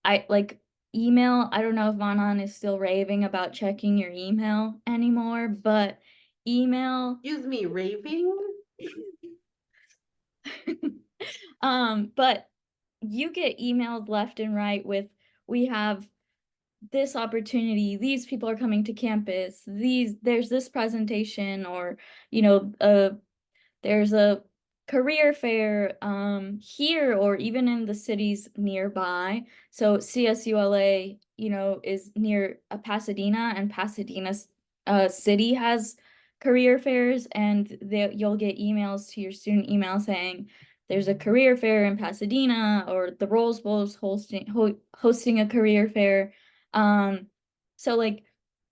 I like email. I don't know if Manan is still raving about checking your email anymore, but email. Excuse me, raving? But you get emailed left and right with, we have this opportunity, these people are coming to campus, there's this presentation, or there's a career fair here or even in the cities nearby. So CSULA, is near Pasadena, and Pasadena city has career fairs, and you'll get emails to your student email saying there's a career fair in Pasadena, or the Rose Bowl is hosting a career fair. So like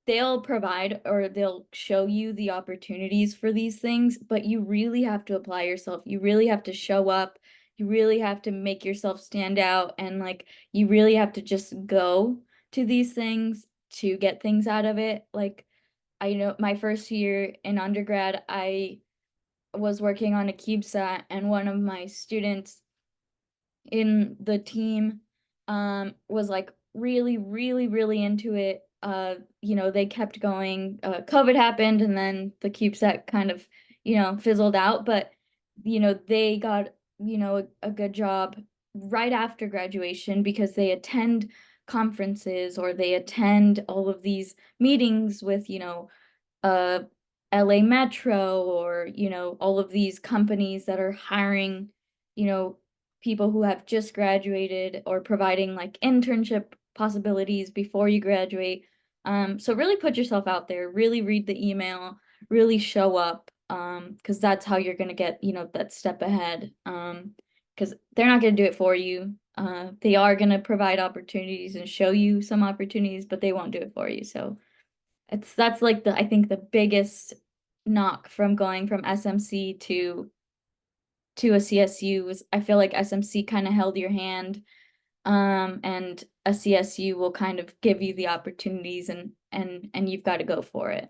they'll provide or they'll show you the opportunities for these things, but you really have to apply yourself. You really have to show up. You really have to make yourself stand out, and like you really have to just go to these things to get things out of it. Like I know my first year in undergrad, I was working on a CubeSat, and one of my students in the team was like really into it. They kept going. COVID happened, and then the CubeSat kind of, fizzled out, but they got, a good job right after graduation because they attend conferences or they attend all of these meetings with, uh LA Metro, or all of these companies that are hiring, you know people who have just graduated, or providing like internship possibilities before you graduate. So really put yourself out there, really read the email, really show up, because that's how you're going to get, that step ahead, because they're not going to do it for you. They are going to provide opportunities and show you some opportunities, but they won't do it for you. So that's like I think the biggest knock from going from SMC to a CSU was, I feel like SMC kind of held your hand, and a CSU will kind of give you the opportunities, and you've got to go for it.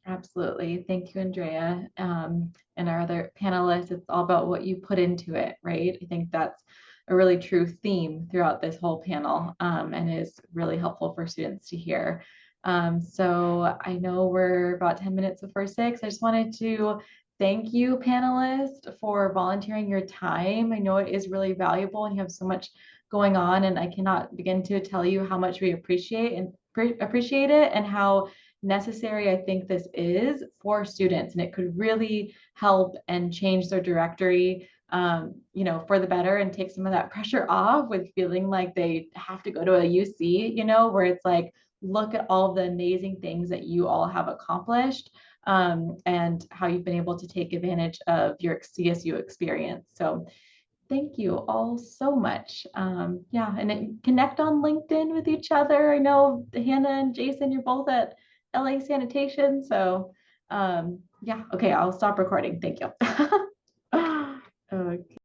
Absolutely. Thank you, Andrea. And our other panelists, it's all about what you put into it, right? I think that's a really true theme throughout this whole panel, and is really helpful for students to hear. So I know we're about 10 minutes before 6. I just wanted to thank you, panelists, for volunteering your time. I know it is really valuable and you have so much going on, and I cannot begin to tell you how much we appreciate it, and how necessary I think this is for students, and it could really help and change their directory, for the better, and take some of that pressure off with feeling like they have to go to a UC, where it's like, look at all the amazing things that you all have accomplished, and how you've been able to take advantage of your CSU experience. So thank you all so much. Yeah, and connect on LinkedIn with each other. I know Hannah and Jason, you're both at LA Sanitation. So yeah, okay, I'll stop recording. Thank you. Okay.